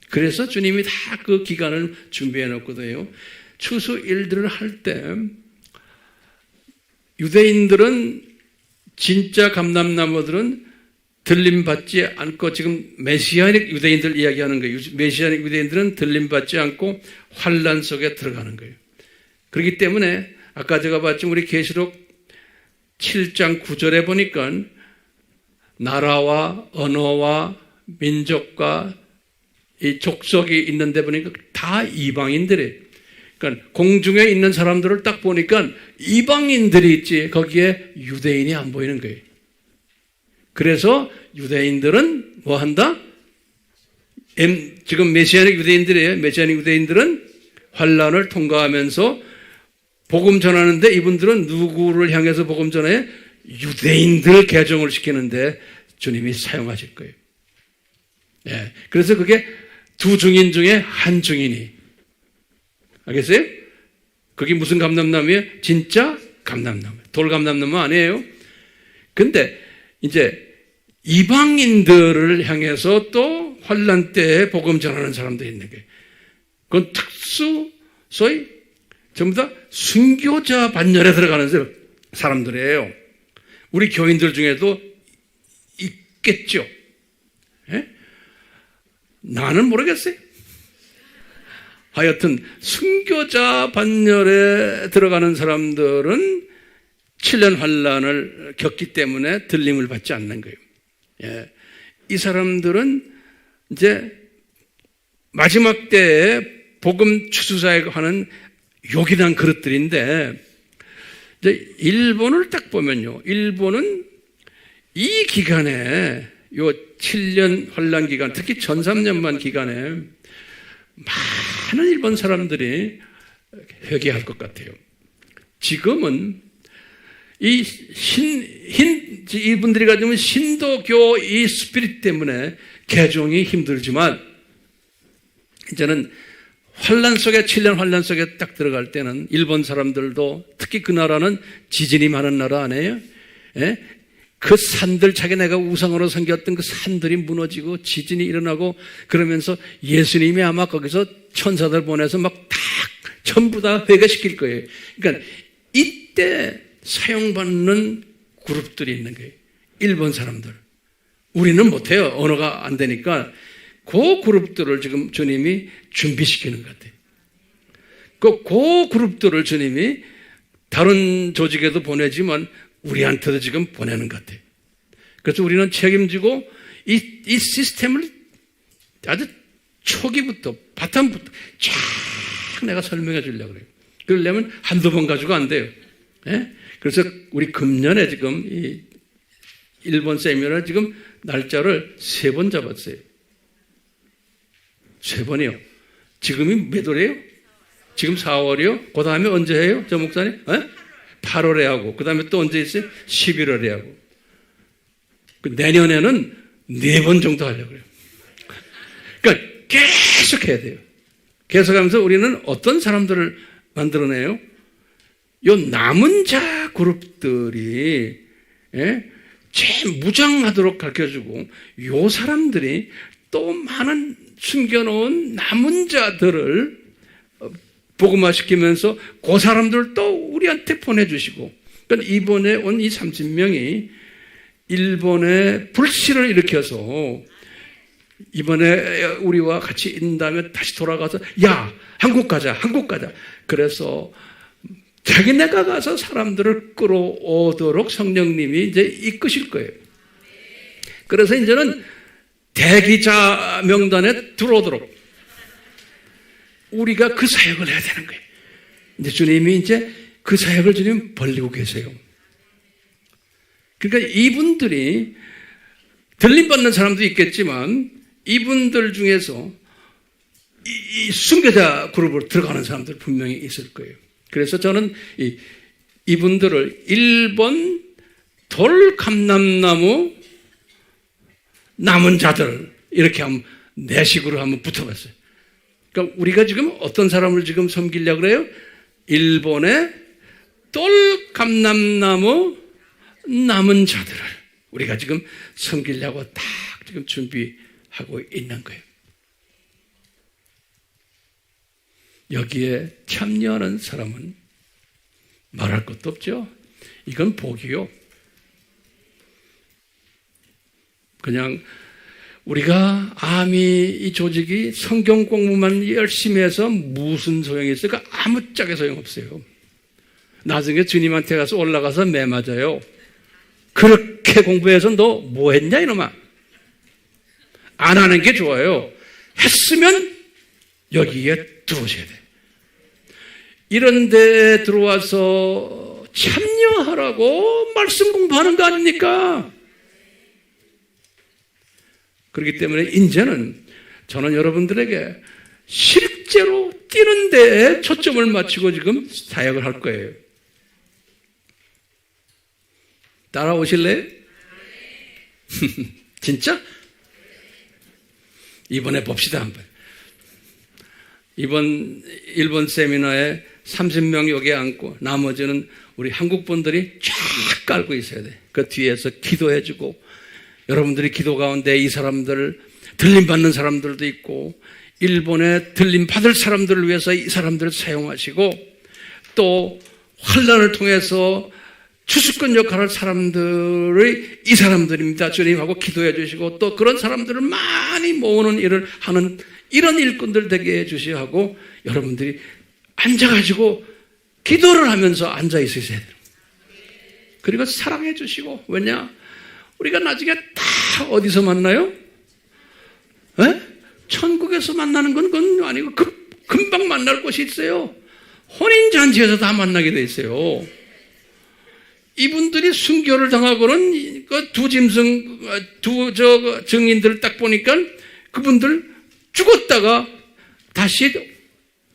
그래서 주님이 다 그 기간을 준비해 놓거든요. 추수 일들을 할 때 유대인들은, 진짜 감람나무들은 들림받지 않고, 지금 메시아닉 유대인들 이야기하는 거예요. 메시아닉 유대인들은 들림받지 않고 환란 속에 들어가는 거예요. 그렇기 때문에 아까 제가 봤지만 우리 계시록 7장 9절에 보니까 나라와 언어와 민족과 이 족속이 있는데 보니까 다 이방인들이에요. 그러니까 공중에 있는 사람들을 딱 보니까 이방인들이 있지, 거기에 유대인이 안 보이는 거예요. 그래서 유대인들은 뭐 한다? 지금 메시아닉 유대인들이에요. 메시아닉 유대인들은 환란을 통과하면서 복음 전하는데, 이분들은 누구를 향해서 복음 전해? 유대인들 개종을 시키는데 주님이 사용하실 거예요. 예. 그래서 그게 두 증인 중에 한 증인이. 알겠어요? 그게 무슨 감람나무예요? 진짜 감람나무. 돌 감람나무 아니에요. 근데 이제 이방인들을 향해서 또 환란 때에 복음 전하는 사람들이 있는 거예요. 그건 소위 전부 다 순교자 반열에 들어가는 사람들이에요. 우리 교인들 중에도 있겠죠. 예? 나는 모르겠어요. 하여튼 순교자 반열에 들어가는 사람들은 7년 환란을 겪기 때문에 들림을 받지 않는 거예요. 예. 이 사람들은 이제 마지막 때에 복음 추수자에 하는 요긴한 그릇들인데, 이제 일본을 딱 보면요, 일본은 이 기간에, 요 7년 환란 기간, 특히 전 3년만 기간에 많은 일본 사람들이 회개할 것 같아요. 지금은 이분들이 가지고 신도교 이 스피릿 때문에 개종이 힘들지만, 이제는 환란 속에, 7년 환란 속에 딱 들어갈 때는 일본 사람들도, 특히 그 나라는 지진이 많은 나라 아니에요? 예? 그 산들, 자기네가 우상으로 섬겼던 그 산들이 무너지고 지진이 일어나고 그러면서 예수님이 아마 거기서 천사들 보내서 막 다 전부 다 회개시킬 거예요. 그러니까 이때 사용받는 그룹들이 있는 거예요. 일본 사람들. 우리는 못해요. 언어가 안 되니까. 그 그룹들을 지금 주님이 준비시키는 것 같아요. 그 그룹들을 주님이 다른 조직에도 보내지만 우리한테도 지금 보내는 것 같아요. 그래서 우리는 책임지고 이 시스템을 아주 초기부터 바탕부터 쫙 내가 설명해 주려고 그래요. 그러려면 한두 번 가지고 안 돼요. 예? 그래서 우리 금년에 지금 이 일본 세미나를 지금 날짜를 3번 잡았어요. 3번이요. 지금이 몇 월이에요? 지금 4월이요? 그 다음에 언제 해요? 저 목사님? 8월에 하고, 그 다음에 또 언제 있어요? 11월에 하고. 내년에는 4번 정도 하려고 그래요. 그러니까 계속 해야 돼요. 계속 하면서 우리는 어떤 사람들을 만들어내요? 요 남은 자 그룹들이, 제일 무장하도록 가르쳐주고, 요 사람들이 또 많은 숨겨놓은 남은 자들을 복음화시키면서 그 사람들 또 우리한테 보내주시고, 그러니까 이번에 온 이 30명이 일본의 불씨를 일으켜서 이번에 우리와 같이 있는 다음에 다시 돌아가서 야, 한국 가자. 그래서 자기네가 가서 사람들을 끌어오도록 성령님이 이제 이끄실 거예요. 그래서 이제는 대기자 명단에 들어오도록 우리가 그 사역을 해야 되는 거예요. 이제 주님이 이제 그 사역을 주님 벌리고 계세요. 그러니까 이분들이 들림받는 사람도 있겠지만 이분들 중에서 이 순교자 그룹으로 들어가는 사람들 분명히 있을 거예요. 그래서 저는 이분들을 일본 돌감람나무 남은 자들 이렇게 한번 내식으로 한번 붙어봤어요. 그러니까 우리가 지금 어떤 사람을 지금 섬기려고 그래요? 일본의 돌감람나무 남은 자들을 우리가 지금 섬기려고 딱 지금 준비하고 있는 거예요. 여기에 참여하는 사람은 말할 것도 없죠. 이건 복이요. 그냥 우리가 이 조직이 성경 공부만 열심히 해서 무슨 소용이 있을까? 아무짝에 소용없어요. 나중에 주님한테 가서 올라가서 매 맞아요. 그렇게 공부해서 너 뭐 했냐 이놈아. 안 하는 게 좋아요. 했으면 여기에 들어오셔야 돼. 이런 데 들어와서 참여하라고 말씀 공부하는 거 아닙니까? 그렇기 때문에 이제는 저는 여러분들에게 실제로 뛰는 데에 초점을 맞추고 지금 사역을 할 거예요. 따라오실래요? 진짜? 이번에 봅시다 한번. 이번 일본 세미나에 30명 여기에 앉고 나머지는 우리 한국 분들이 쫙 깔고 있어야 돼. 그 뒤에서 기도해주고 여러분들이 기도 가운데 이 사람들 들림 받는 사람들도 있고 일본에 들림 받을 사람들을 위해서 이 사람들을 사용하시고 또 환난을 통해서 추수권 역할을 사람들의 이 사람들입니다. 주님하고 기도해 주시고 또 그런 사람들을 많이 모으는 일을 하는 이런 일꾼들 되게 해 주시고 하고 여러분들이 앉아가지고 기도를 하면서 앉아 있으셔야 돼요. 그리고 사랑해 주시고 왜냐? 우리가 나중에 다 어디서 만나요? 천국에서 만나는 건 그건 아니고 금방 만날 곳이 있어요. 혼인잔치에서 다 만나게 돼 있어요. 이분들이 순교를 당하고는 그 두 증인들을 딱 보니까 그분들 죽었다가 다시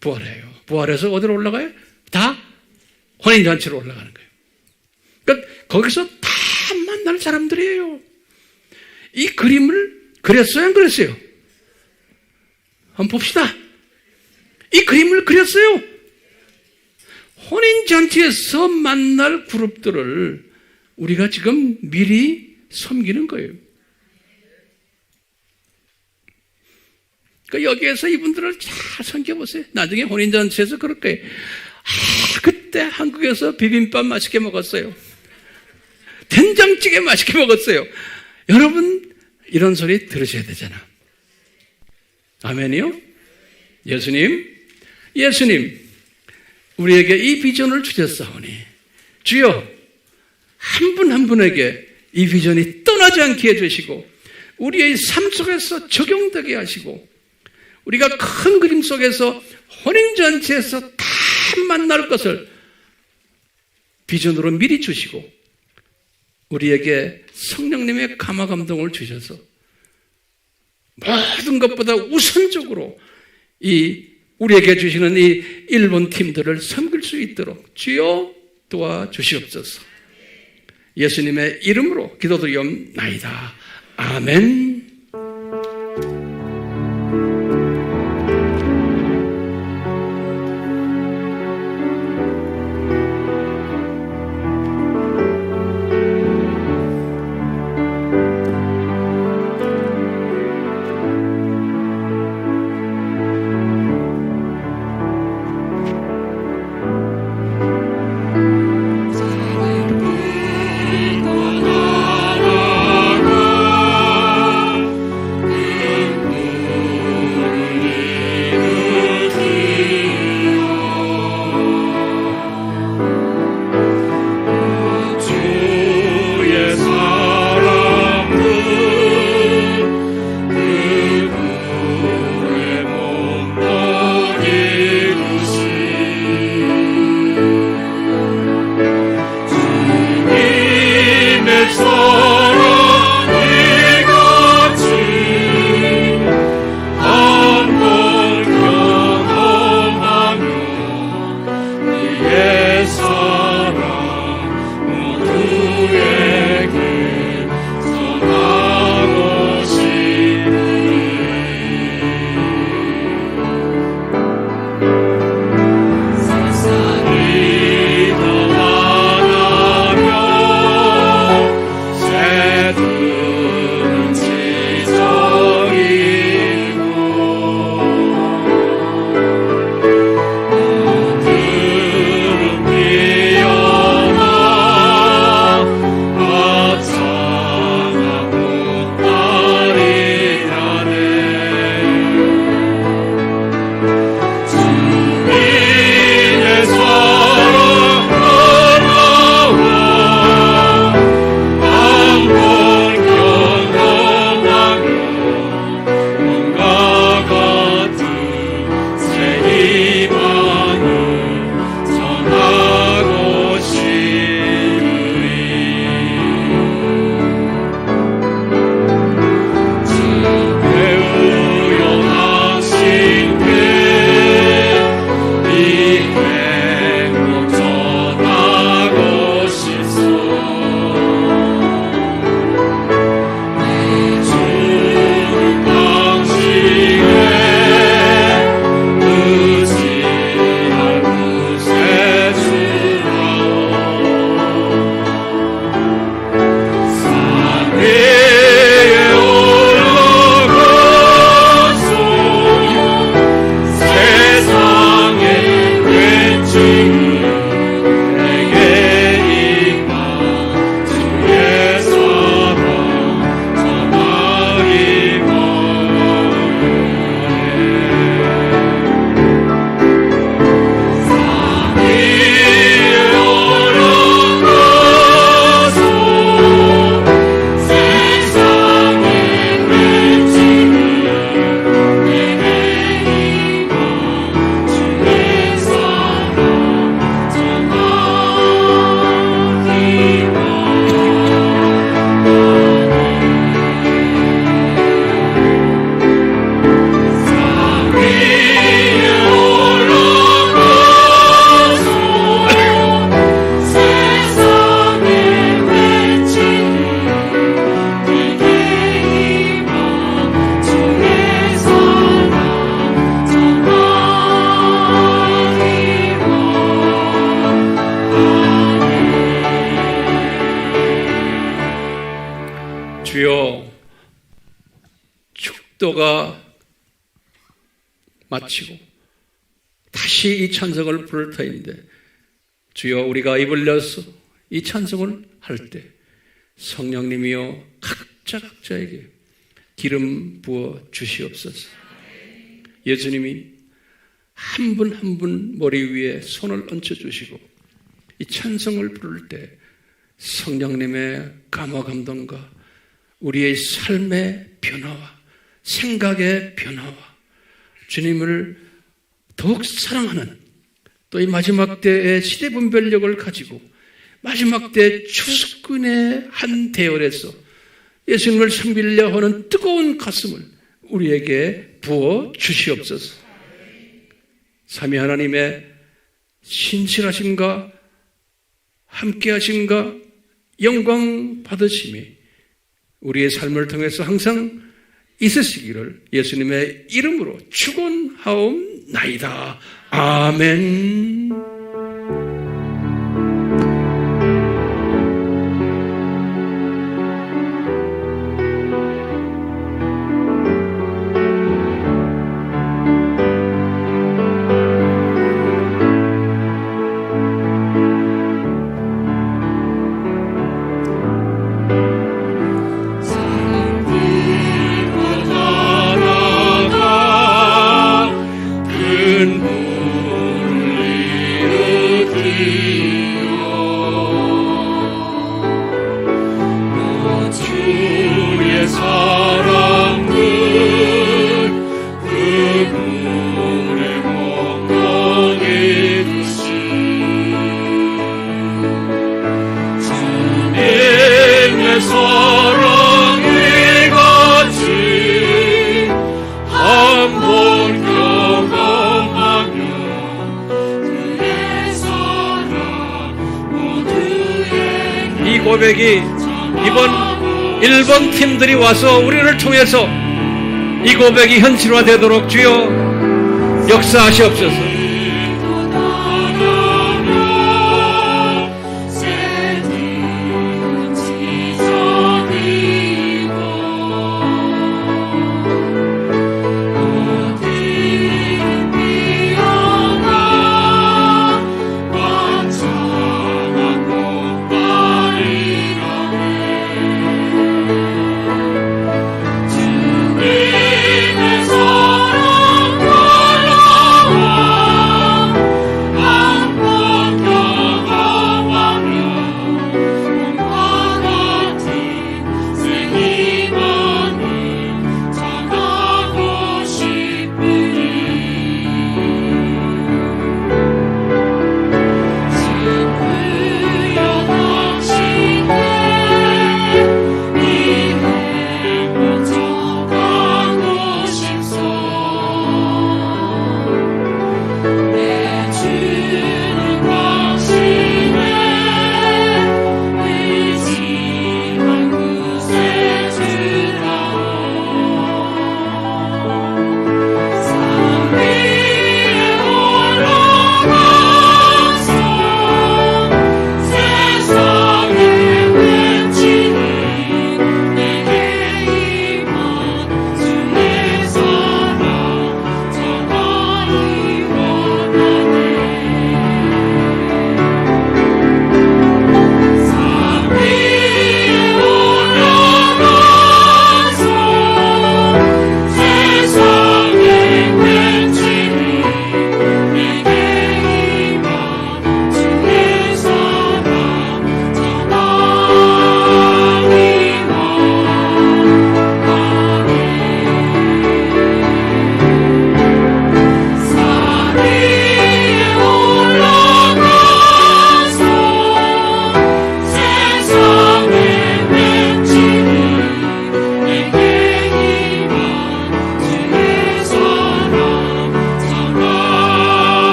부활해요. 부활해서 어디로 올라가요? 다 혼인잔치로 올라가는 거예요. 그러니까 거기서 다 만날 사람들이에요. 이 그림을 그렸어요? 안 그렸어요? 한번 봅시다. 이 그림을 그렸어요. 혼인잔치에서 만날 그룹들을 우리가 지금 미리 섬기는 거예요. 그러니까 여기에서 이분들을 잘 섬겨보세요. 나중에 혼인잔치에서 그럴 거예요. 그때 한국에서 비빔밥 맛있게 먹었어요. 된장찌개 맛있게 먹었어요. 여러분 이런 소리 들으셔야 되잖아. 아멘이요? 예수님, 우리에게 이 비전을 주셨사오니 주여, 한 분 한 분에게 이 비전이 떠나지 않게 해주시고 우리의 삶 속에서 적용되게 하시고 우리가 큰 그림 속에서 혼인잔치에서 다 만날 것을 비전으로 미리 주시고 우리에게 성령님의 감화감동을 주셔서 모든 것보다 우선적으로 우리에게 주시는 이 일본 팀들을 섬길 수 있도록 주여 도와주시옵소서. 예수님의 이름으로 기도드리옵나이다. 아멘. 주여, 축도가 마치고 다시 이 찬송을 부를 터인데 주여, 우리가 입을 열어서 이 찬송을 할 때 성령님이여 각자에게 기름 부어 주시옵소서. 예수님이 한 분 한 분 머리 위에 손을 얹혀주시고 이 찬송을 부를 때 성령님의 감화 감동과 우리의 삶의 변화와 생각의 변화와 주님을 더욱 사랑하는 또 이 마지막 때의 시대 분별력을 가지고 마지막 때 추수꾼의 한 대열에서 예수님을 섬기려 하는 뜨거운 가슴을 우리에게 부어 주시옵소서. 삼위 하나님의 신실하심과 함께하심과 영광 받으심이 우리의 삶을 통해서 항상 있으시기를 예수님의 이름으로 축원하옵나이다. 아멘. 이 고백이 이번 일본 팀들이 와서 우리를 통해서 이 고백이 현실화되도록 주여 역사하시옵소서.